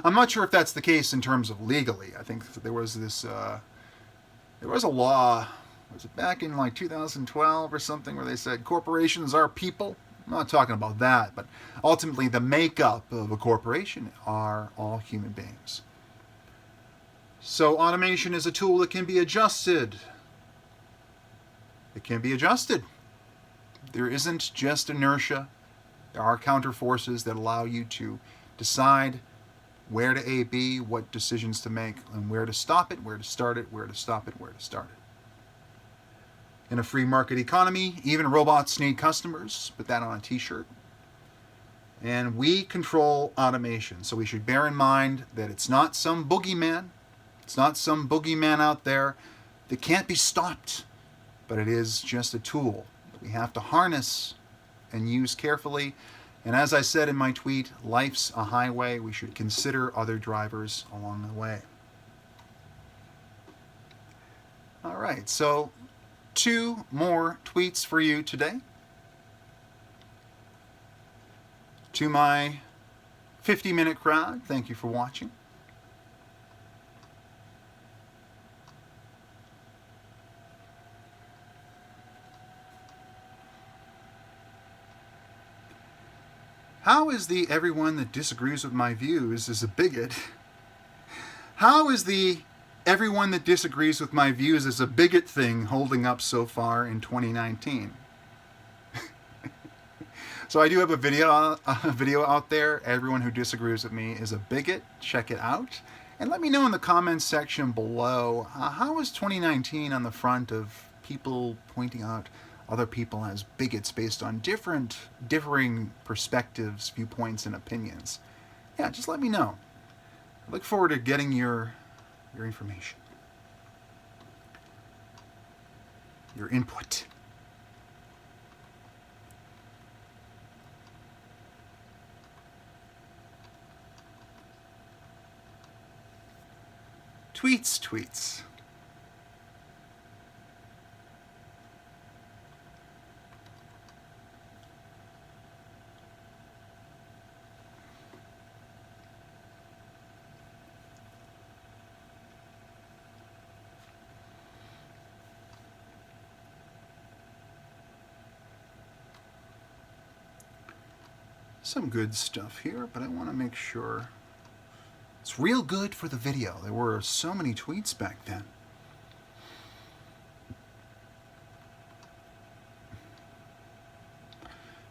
I'm not sure if that's the case in terms of legally. I think there was this, there was a law, was it back in like 2012 or something, where they said corporations are people? I'm not talking about that, but ultimately the makeup of a corporation are all human beings. So automation is a tool that can be adjusted. It can be adjusted. there isn't just inertia. There are counter forces that allow you to decide where to A, B, what decisions to make, and where to stop it, where to start it, where to stop it, where to start it. In a free market economy, even robots need customers. Put that on a t-shirt. And we control automation. So we should bear in mind that it's not some boogeyman. It's not some boogeyman out there that can't be stopped. But it is just a tool that we have to harness and use carefully. And as I said in my tweet, life's a highway. We should consider other drivers along the way. All right, so 2 more tweets for you today. To my 50-minute crowd, thank you for watching. How is the everyone that disagrees with my views is a bigot? How is the everyone that disagrees with my views is a bigot thing holding up so far in 2019? So I do have a video out there. Everyone who disagrees with me is a bigot. Check it out. And let me know in the comments section below, how is 2019 on the front of people pointing out other people as bigots based on differing perspectives, viewpoints, and opinions? Yeah, just let me know. I look forward to getting your information, your input. Tweets. Some good stuff here, but I want to make sure it's real good for the video. There were so many tweets back then.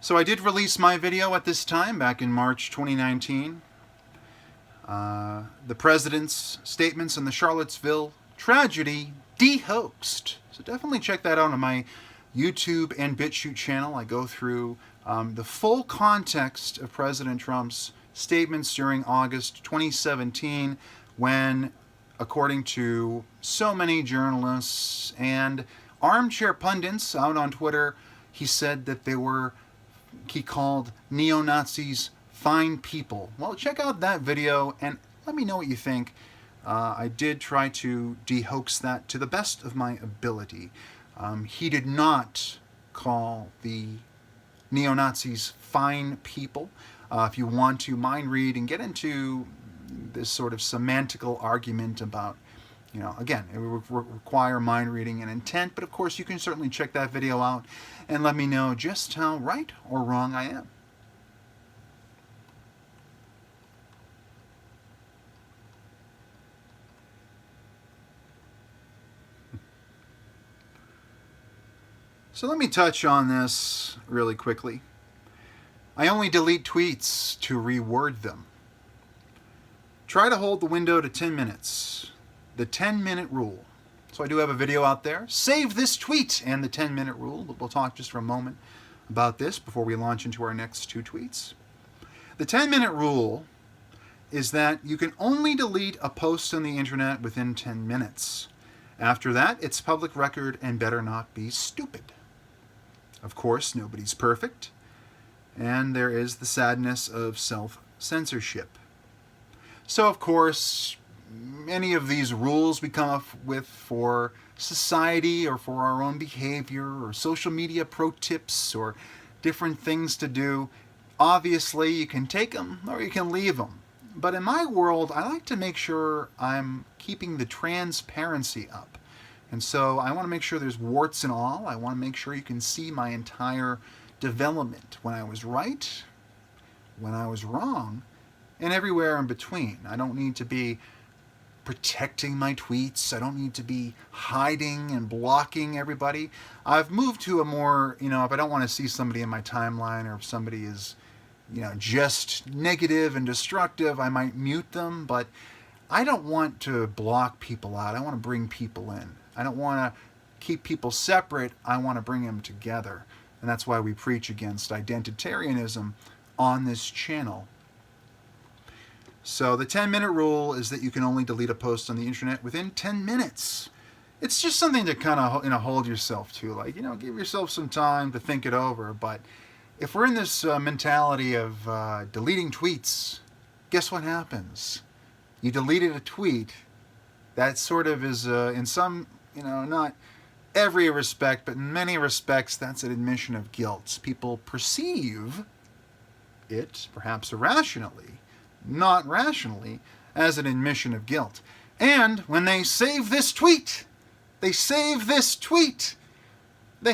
So I did release my video at this time, back in March 2019. The president's statements on the Charlottesville tragedy de-hoaxed. So definitely check that out on my YouTube and BitChute channel. I go through the full context of President Trump's statements during August 2017 when, according to so many journalists and armchair pundits out on Twitter, he said that he called neo-Nazis fine people. Well, check out that video and let me know what you think. I did try to de-hoax that to the best of my ability. He did not call the neo-Nazis fine people. If you want to mind read and get into this sort of semantical argument about, again, it would require mind reading and intent, but of course you can certainly check that video out and let me know just how right or wrong I am. So let me touch on this really quickly. I only delete tweets to reword them. Try to hold the window to 10 minutes. The 10-minute rule. So I do have a video out there. Save this tweet and the 10-minute rule. But we'll talk just for a moment about this before we launch into our next 2 tweets. The 10-minute rule is that you can only delete a post on the internet within 10 minutes. After that, it's public record and better not be stupid. Of course, nobody's perfect. And there is the sadness of self-censorship. So, of course, any of these rules we come up with for society or for our own behavior or social media pro tips or different things to do, obviously you can take them or you can leave them. But in my world, I like to make sure I'm keeping the transparency up. And so I want to make sure there's warts and all. I want to make sure you can see my entire development, when I was right, when I was wrong, and everywhere in between. I don't need to be protecting my tweets. I don't need to be hiding and blocking everybody. I've moved to a more, if I don't want to see somebody in my timeline, or if somebody is, just negative and destructive, I might mute them. But I don't want to block people out. I want to bring people in. I don't want to keep people separate. I want to bring them together. And that's why we preach against identitarianism on this channel. So the 10-minute rule is that you can only delete a post on the internet within 10 minutes. It's just something to kind of hold yourself to, like, give yourself some time to think it over. But if we're in this mentality of deleting tweets, guess what happens? You deleted a tweet. That sort of is, in some, not every respect, but in many respects, that's an admission of guilt. People perceive it, perhaps irrationally, not rationally, as an admission of guilt. And when they save this tweet, they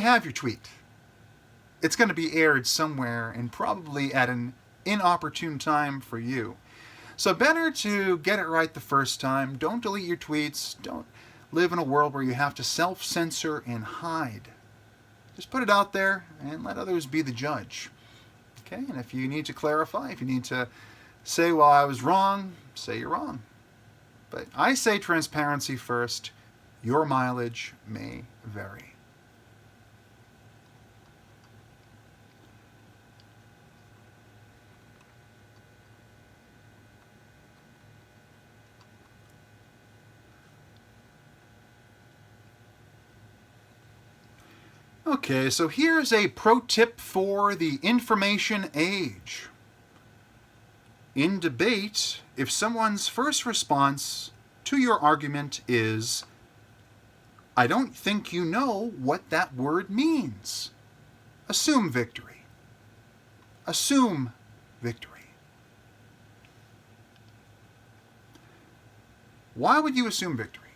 have your tweet. It's going to be aired somewhere, and probably at an inopportune time for you. So better to get it right the first time. Don't delete your tweets. Don't live in a world where you have to self-censor and hide. Just put it out there and let others be the judge. Okay? And if you need to clarify, if you need to say, well, I was wrong, say you're wrong. But I say transparency first. Your mileage may vary. Okay, so here's a pro tip for the information age. In debate, if someone's first response to your argument is, I don't think you know what that word means, assume victory. Assume victory. Why would you assume victory?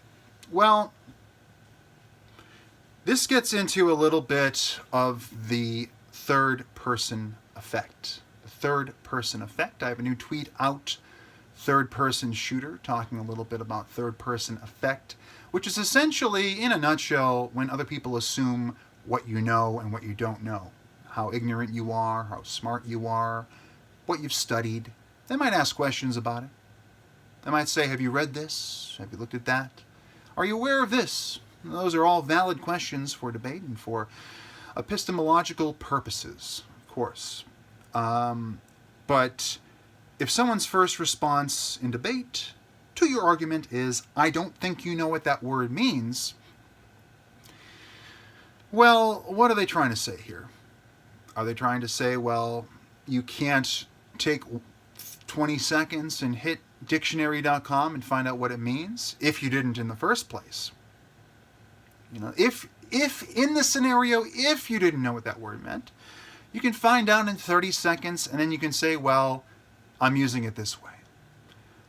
Well, this gets into a little bit of the third-person effect. The third-person effect. I have a new tweet out, third-person shooter, talking a little bit about third-person effect, which is essentially, in a nutshell, when other people assume what you know and what you don't know. How ignorant you are, how smart you are, what you've studied. They might ask questions about it. They might say, have you read this? Have you looked at that? Are you aware of this? Those are all valid questions for debate and for epistemological purposes, of course. But if someone's first response in debate to your argument is, I don't think you know what that word means, well, what are they trying to say here? Are they trying to say, well, you can't take 20 seconds and hit dictionary.com and find out what it means if you didn't in the first place? If in the scenario, if you didn't know what that word meant, you can find out in 30 seconds and then you can say, well, I'm using it this way.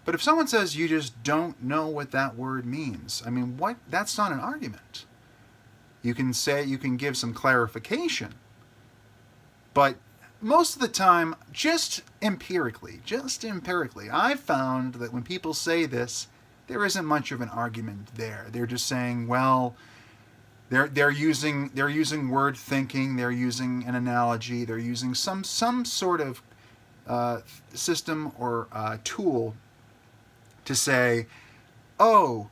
But if someone says you just don't know what that word means, that's not an argument. You can say, you can give some clarification, but most of the time, just empirically, I've found that when people say this, there isn't much of an argument there. They're just saying, well, they're using word thinking, they're using an analogy, they're using some sort of system or tool to say, oh,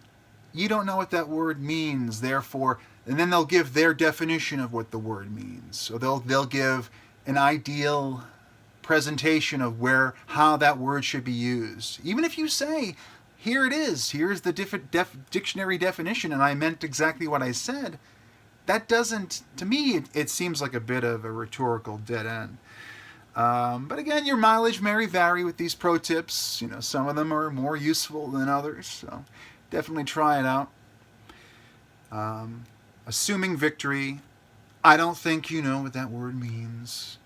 you don't know what that word means, therefore, and then they'll give their definition of what the word means. So they'll give an ideal presentation of how that word should be used. Even if you say, here it is, here's the dictionary definition, and I meant exactly what I said, that doesn't, to me, it seems like a bit of a rhetorical dead end. But again, your mileage may vary with these pro tips. Some of them are more useful than others, so definitely try it out. Assuming victory, I don't think you know what that word means.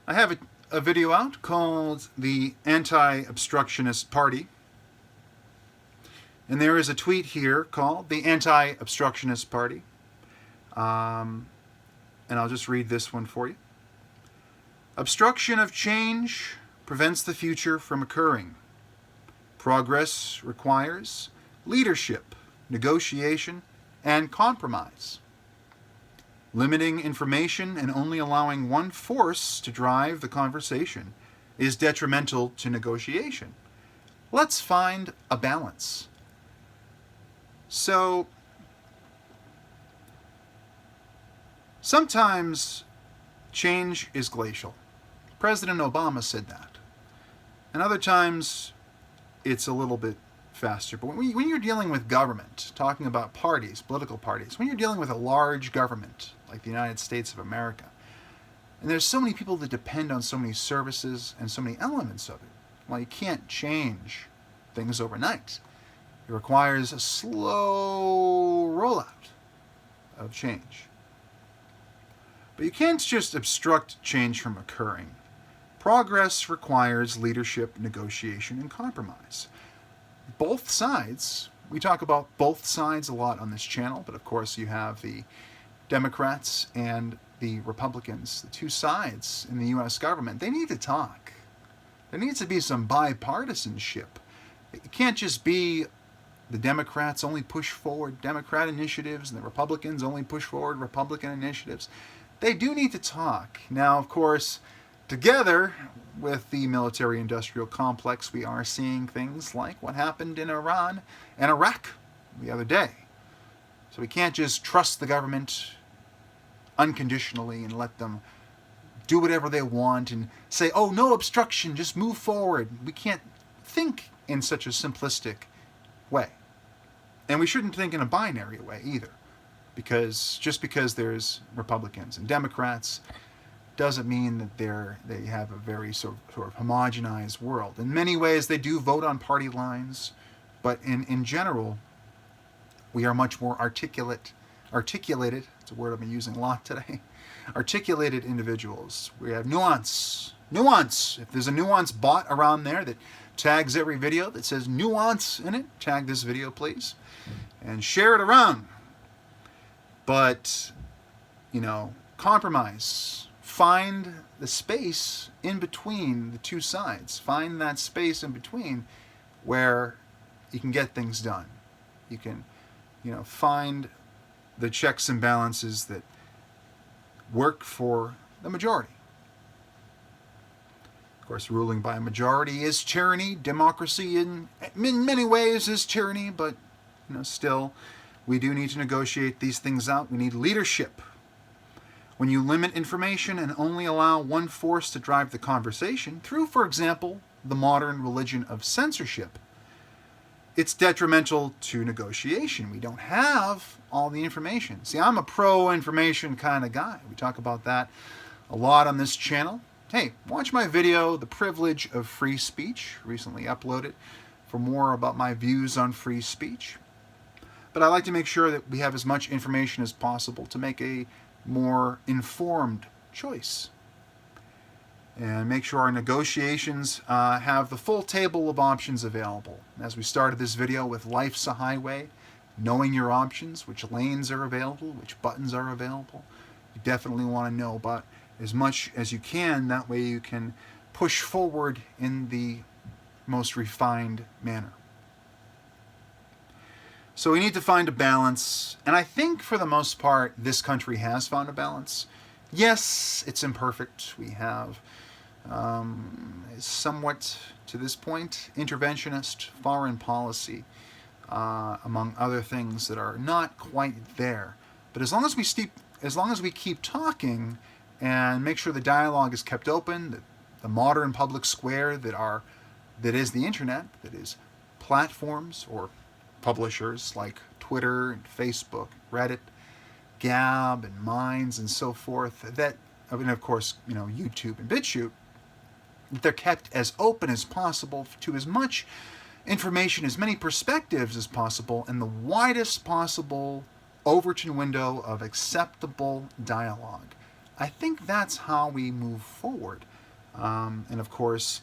I have a video out called The Anti-Obstructionist Party. And there is a tweet here called The Anti-Obstructionist Party. and I'll just read this one for you. Obstruction of change prevents the future from occurring. Progress requires leadership, negotiation, and compromise. Limiting information and only allowing one force to drive the conversation is detrimental to negotiation. Let's find a balance. So, sometimes change is glacial. President Obama said that. And other times, it's a little bit faster. But when you're dealing with government, talking about parties, political parties, when you're dealing with a large government like the United States of America, and there's so many people that depend on so many services and so many elements of it, well, you can't change things overnight. It requires a slow rollout of change. But you can't just obstruct change from occurring. Progress requires leadership, negotiation, and compromise. Both sides, we talk about both sides a lot on this channel, but of course you have the Democrats and the Republicans, the two sides in the U.S. government. They need to talk. There needs to be some bipartisanship. It can't just be the Democrats only push forward Democrat initiatives and the Republicans only push forward Republican initiatives. They do need to talk. Now, of course, together with the military-industrial complex, we are seeing things like what happened in Iran and Iraq the other day. So we can't just trust the government unconditionally and let them do whatever they want and say, oh, no obstruction, just move forward. We can't think in such a simplistic way. And we shouldn't think in a binary way either. Because just because there's Republicans and Democrats doesn't mean that they have a very sort of homogenized world. In many ways, they do vote on party lines, but in general, we are much more articulated, it's a word I've been using a lot today, articulated individuals. We have nuance. If there's a nuance bot around there that tags every video that says nuance in it, tag this video, please, and share it around. But, compromise. Find the space in between the two sides. Find that space in between where you can get things done. You can, find the checks and balances that work for the majority. Of course, ruling by a majority is tyranny. Democracy in many ways is tyranny, but, still, we do need to negotiate these things out. We need leadership. When you limit information and only allow one force to drive the conversation through, for example, the modern religion of censorship, it's detrimental to negotiation. We don't have all the information. See, I'm a pro-information kind of guy. We talk about that a lot on this channel. Hey, watch my video, The Privilege of Free Speech, recently uploaded, for more about my views on free speech. But I like to make sure that we have as much information as possible to make a more informed choice. And make sure our negotiations have the full table of options available. As we started this video with Life's a Highway, knowing your options, which lanes are available, which buttons are available. You definitely want to know about as much as you can. That way you can push forward in the most refined manner. So we need to find a balance, and I think for the most part this country has found a balance. Yes, it's imperfect. We have somewhat, to this point, interventionist foreign policy, among other things that are not quite there. But as long as we keep talking and make sure the dialogue is kept open, that the modern public square that is the internet, that is platforms or publishers like Twitter and Facebook, Reddit, Gab and Minds and so forth, and of course, YouTube and BitChute, that they're kept as open as possible to as much information, as many perspectives as possible, and the widest possible Overton window of acceptable dialogue. I think that's how we move forward. And of course,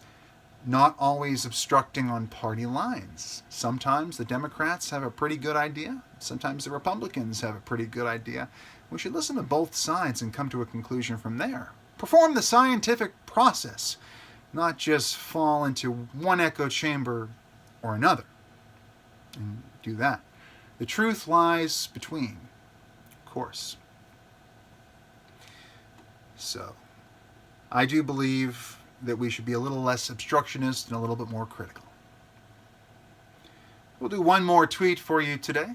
not always obstructing on party lines. Sometimes the Democrats have a pretty good idea. Sometimes the Republicans have a pretty good idea. We should listen to both sides and come to a conclusion from there. Perform the scientific process, not just fall into one echo chamber or another and do that. The truth lies between, of course. So, I do believe that we should be a little less obstructionist and a little bit more critical. We'll do one more tweet for you today.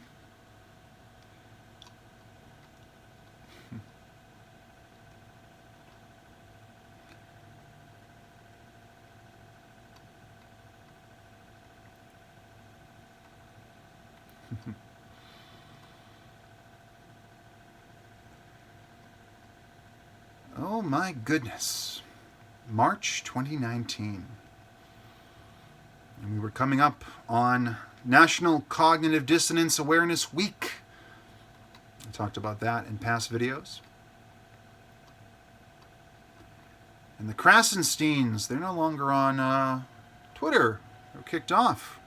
Oh my goodness. March 2019. And we were coming up on National Cognitive Dissonance Awareness Week. I talked about that in past videos. And the Krasensteins, they're no longer on Twitter. They're kicked off.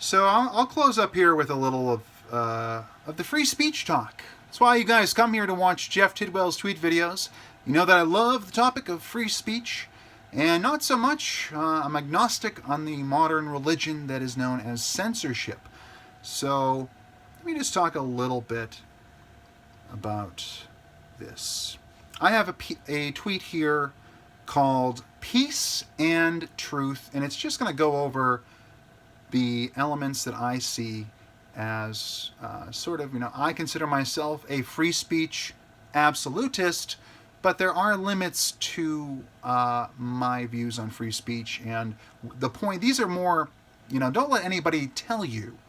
So I'll close up here with a little of the free speech talk. That's why you guys come here to watch Jeff Tidwell's tweet videos. You know that I love the topic of free speech, and not so much. I'm agnostic on the modern religion that is known as censorship. So let me just talk a little bit about this. I have a tweet here called Peace and Truth, and it's just going to go over the elements that I see as sort of, I consider myself a free speech absolutist, but there are limits to my views on free speech. And the point, these are more, don't let anybody tell you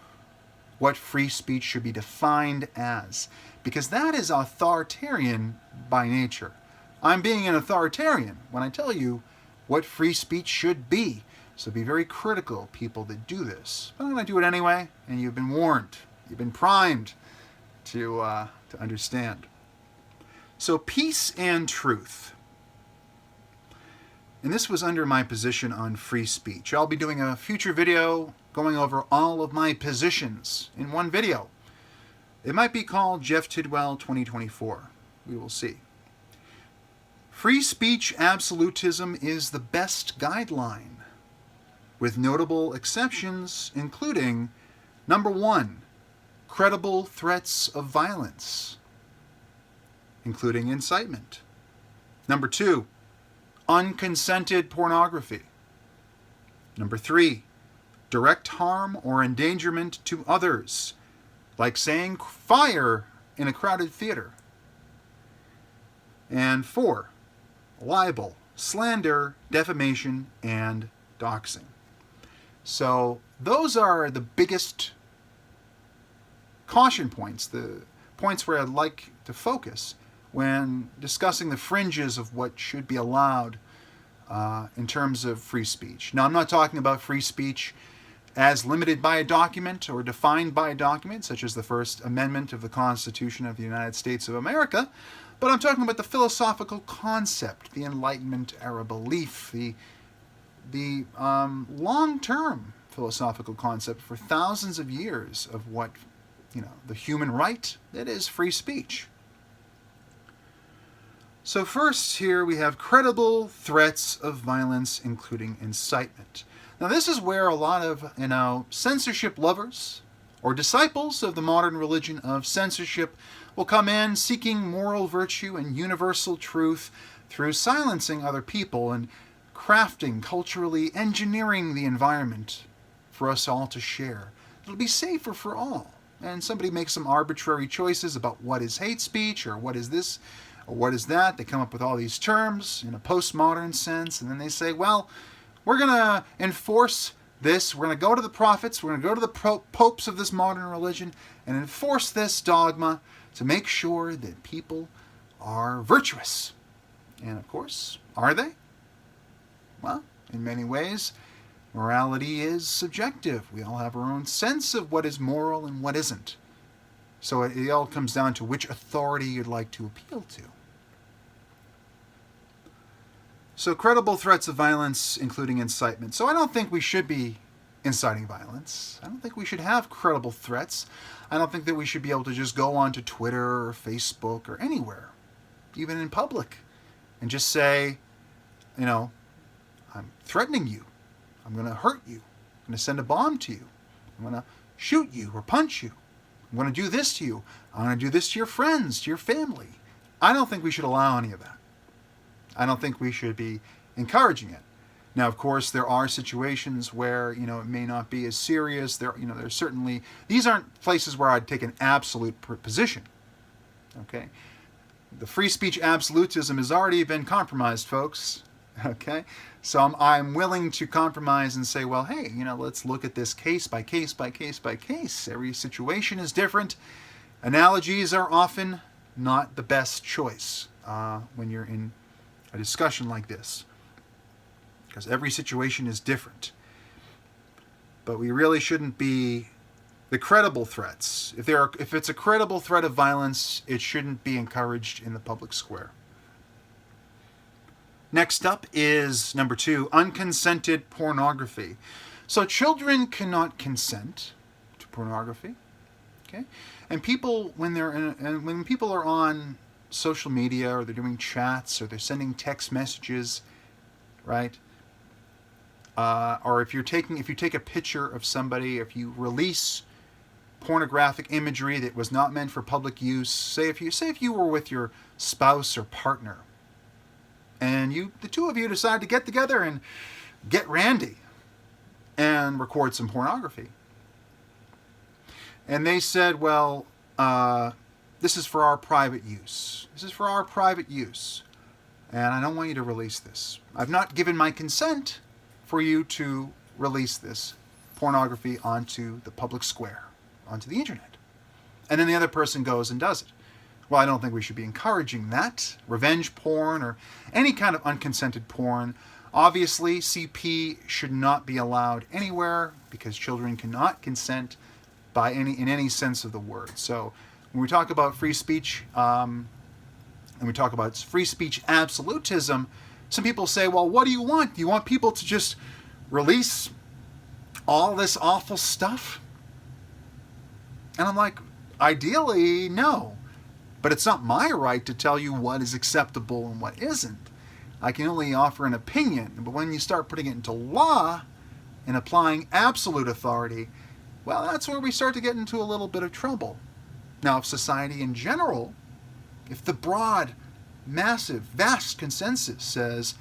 what free speech should be defined as, because that is authoritarian by nature. I'm being an authoritarian when I tell you what free speech should be. So be very critical, people that do this. But I'm going to do it anyway, and you've been warned. You've been primed to understand. So peace and truth. And this was under my position on free speech. I'll be doing a future video going over all of my positions in one video. It might be called Jeff Tidwell 2024. We will see. Free speech absolutism is the best guideline, with notable exceptions including, number 1, credible threats of violence, including incitement. Number 2, unconsented pornography. Number 3, direct harm or endangerment to others, like saying fire in a crowded theater. And 4, libel, slander, defamation, and doxing. So those are the biggest caution points, the points where I'd like to focus when discussing the fringes of what should be allowed in terms of free speech. Now, I'm not talking about free speech as limited by a document or defined by a document, such as the First Amendment of the Constitution of the United States of America, but I'm talking about the philosophical concept, the Enlightenment era belief, the long-term philosophical concept for thousands of years of what, the human right that is free speech. So first here we have credible threats of violence, including incitement. Now this is where a lot of, censorship lovers or disciples of the modern religion of censorship will come in seeking moral virtue and universal truth through silencing other people and crafting, culturally engineering the environment for us all to share. It'll be safer for all. And somebody makes some arbitrary choices about what is hate speech or what is this or what is that. They come up with all these terms in a postmodern sense, and then they say, well, we're going to enforce this. We're going to go to the prophets. We're going to go to the popes of this modern religion and enforce this dogma to make sure that people are virtuous. And of course, are they? Well, in many ways, morality is subjective. We all have our own sense of what is moral and what isn't. So it all comes down to which authority you'd like to appeal to. So credible threats of violence, including incitement. So I don't think we should be inciting violence. I don't think we should have credible threats. I don't think that we should be able to just go onto Twitter or Facebook or anywhere, even in public, and just say, I'm threatening you. I'm going to hurt you. I'm going to send a bomb to you. I'm going to shoot you or punch you. I'm going to do this to you. I'm going to do this to your friends, to your family. I don't think we should allow any of that. I don't think we should be encouraging it. Now, of course, there are situations where, it may not be as serious. There's certainly, these aren't places where I'd take an absolute position. Okay? The free speech absolutism has already been compromised, folks. Okay? So I'm willing to compromise and say, well, hey, let's look at this case by case by case by case. Every situation is different. Analogies are often not the best choice when you're in a discussion like this, because every situation is different. But we really shouldn't be the credible threats. If it's a credible threat of violence, it shouldn't be encouraged in the public square. Next up is number 2, unconsented pornography. So children cannot consent to pornography. Okay, and people when people are on social media, or they're doing chats, or they're sending text messages, right? Or if you take a picture of somebody, if you release pornographic imagery that was not meant for public use, say if you were with your spouse or partner, and the two of you decide to get together and get randy and record some pornography, and they said, well, this is for our private use. This is for our private use. And I don't want you to release this. I've not given my consent for you to release this pornography onto the public square, onto the internet. And then the other person goes and does it. Well, I don't think we should be encouraging that. Revenge porn or any kind of unconsented porn. Obviously, CP should not be allowed anywhere because children cannot consent in any sense of the word. So when we talk about free speech, and we talk about free speech absolutism, some people say, well, what do you want? Do you want people to just release all this awful stuff? And I'm like, ideally, no. But it's not my right to tell you what is acceptable and what isn't. I can only offer an opinion. But when you start putting it into law and applying absolute authority, well, that's where we start to get into a little bit of trouble. Now, if society in general, if the broad, massive, vast consensus says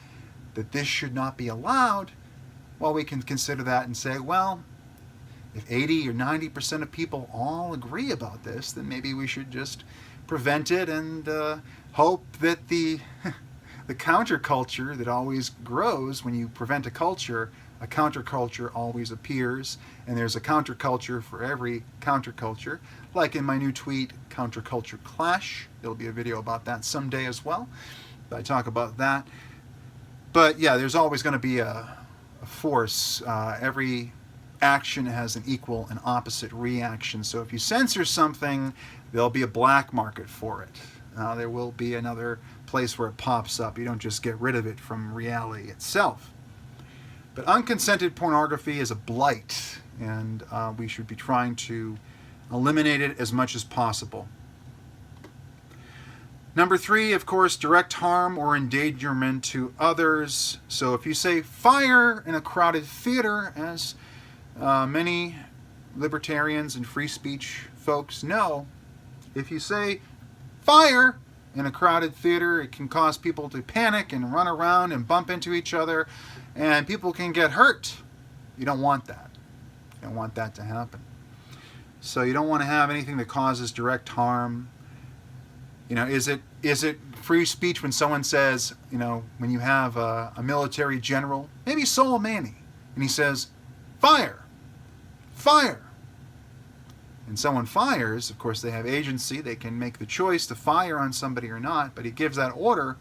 that this should not be allowed, well, we can consider that and say, well, if 80 or 90% of people all agree about this, then maybe we should just prevent it and hope that the counterculture that always grows when you prevent a culture, a counterculture always appears, and there's a counterculture for every counterculture. Like in my new tweet, Counterculture Clash. There'll be a video about that someday as well. I talk about that. But yeah, there's always going to be a force. Every action has an equal and opposite reaction. So if you censor something, there'll be a black market for it. There will be another place where it pops up. You don't just get rid of it from reality itself. But unconsented pornography is a blight, and we should be trying to eliminate it as much as possible. Number 3, of course, direct harm or endangerment to others. So if you say fire in a crowded theater, as many libertarians and free speech folks know, if you say fire in a crowded theater, it can cause people to panic and run around and bump into each other, and people can get hurt. You don't want that. You don't want that to happen. So you don't want to have anything that causes direct harm. Is it free speech when someone says, when you have a military general, maybe Soleimani, and he says, fire, fire. And someone fires, of course they have agency, they can make the choice to fire on somebody or not, but he gives that order,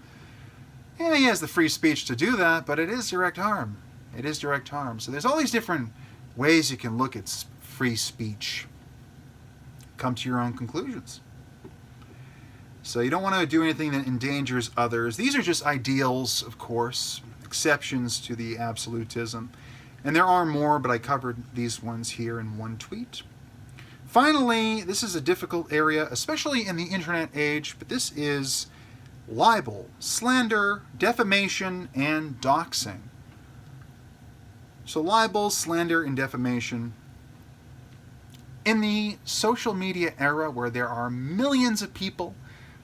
and he has the free speech to do that, but it is direct harm. It is direct harm. So there's all these different ways you can look at free speech. Come to your own conclusions. So you don't want to do anything that endangers others. These are just ideals, of course, exceptions to the absolutism. And there are more, but I covered these ones here in one tweet. Finally, this is a difficult area, especially in the internet age, but this is libel, slander, defamation, and doxing. So libel, slander, and defamation. In the social media era where there are millions of people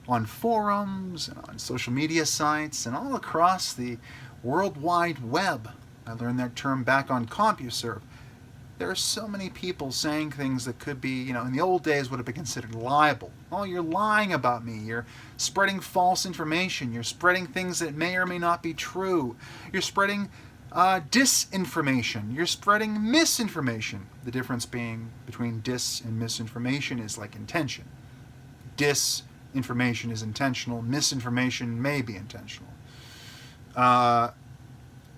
on forums and on social media sites and all across the World Wide Web, I learned that term back on CompuServe, there are so many people saying things that could be, in the old days would have been considered libel. Oh, you're lying about me. You're spreading false information. You're spreading things that may or may not be true. You're spreading disinformation. You're spreading misinformation. The difference being between dis and misinformation is like intention. Disinformation is intentional. Misinformation may be intentional.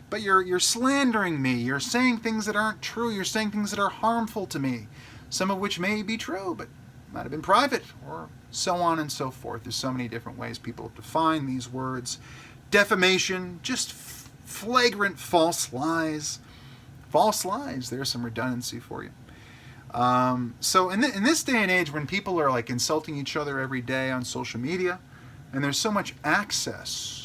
But you're slandering me. You're saying things that aren't true. You're saying things that are harmful to me. Some of which may be true, but might have been private, or so on and so forth. There's so many different ways people have defined these words. Defamation, just flagrant false lies. False lies, there's some redundancy for you. So in this day and age when people are like insulting each other every day on social media, and there's so much access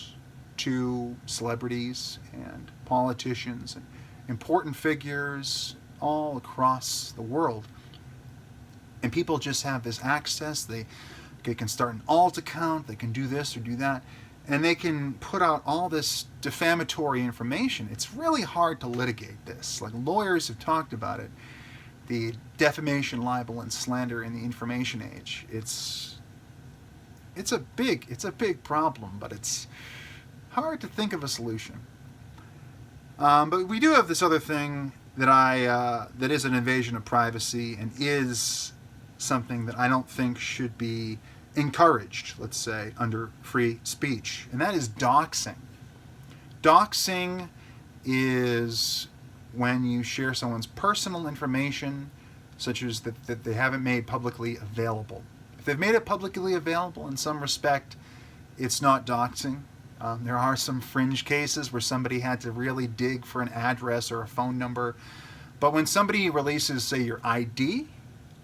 to celebrities and politicians and important figures all across the world, and people just have this access, they can start an alt account, they can do this or do that, and they can put out all this defamatory information. It's really hard to litigate this. Like, lawyers have talked about it. The defamation, libel, and slander in the information age. It's a big problem, but it's hard to think of a solution. But we do have this other thing that that is an invasion of privacy and is something that I don't think should be encouraged, let's say, under free speech, and that is doxing. Doxing is when you share someone's personal information, such as that they haven't made publicly available. If they've made it publicly available in some respect, it's not doxing. There are some fringe cases where somebody had to really dig for an address or a phone number. But when somebody releases, say, your ID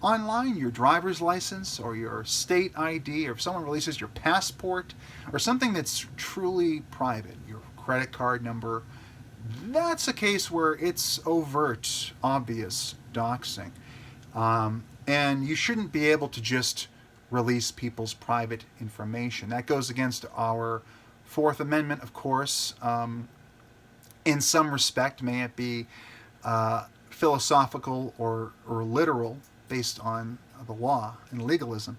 online, your driver's license or your state ID, or if someone releases your passport or something that's truly private, your credit card number, that's a case where it's overt, obvious doxing. And you shouldn't be able to just release people's private information. That goes against our Fourth Amendment, of course. In some respect, may it be philosophical or literal, based on the law and legalism.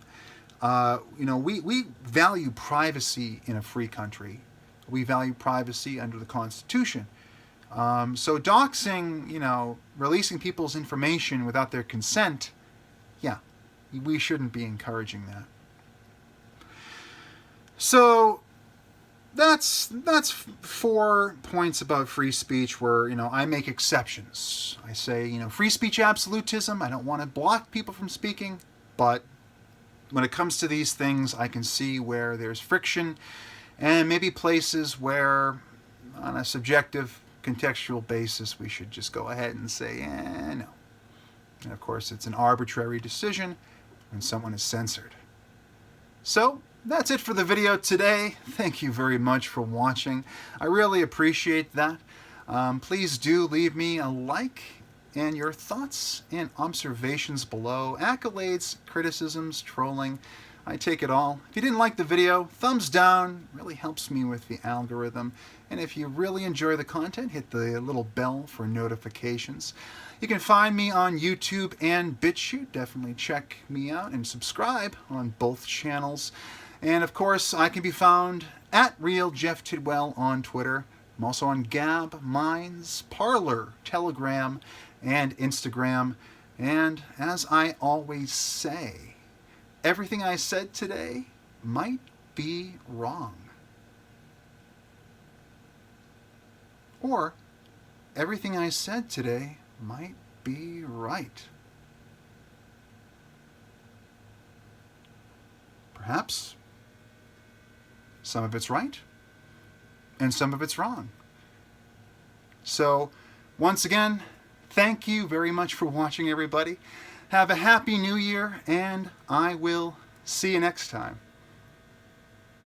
We value privacy in a free country. We value privacy under the Constitution. So doxing, releasing people's information without their consent, yeah, we shouldn't be encouraging that. So that's 4 points about free speech where, I make exceptions. I say, free speech absolutism, I don't want to block people from speaking, but when it comes to these things, I can see where there's friction and maybe places where, on a subjective, contextual basis, we should just go ahead and say, no. And of course, it's an arbitrary decision when someone is censored. So, that's it for the video today. Thank you very much for watching. I really appreciate that. Please do leave me a like and your thoughts and observations below. Accolades, criticisms, trolling, I take it all. If you didn't like the video, thumbs down. Really helps me with the algorithm. And if you really enjoy the content, hit the little bell for notifications. You can find me on YouTube and BitChute. Definitely check me out and subscribe on both channels. And of course, I can be found at Real Jeff Tidwell on Twitter. I'm also on Gab, Minds, Parler, Telegram, and Instagram. And as I always say, everything I said today might be wrong. Or everything I said today might be right. Perhaps Some of it's right, and some of it's wrong. So, once again, thank you very much for watching, everybody. Have a happy new year, and I will see you next time.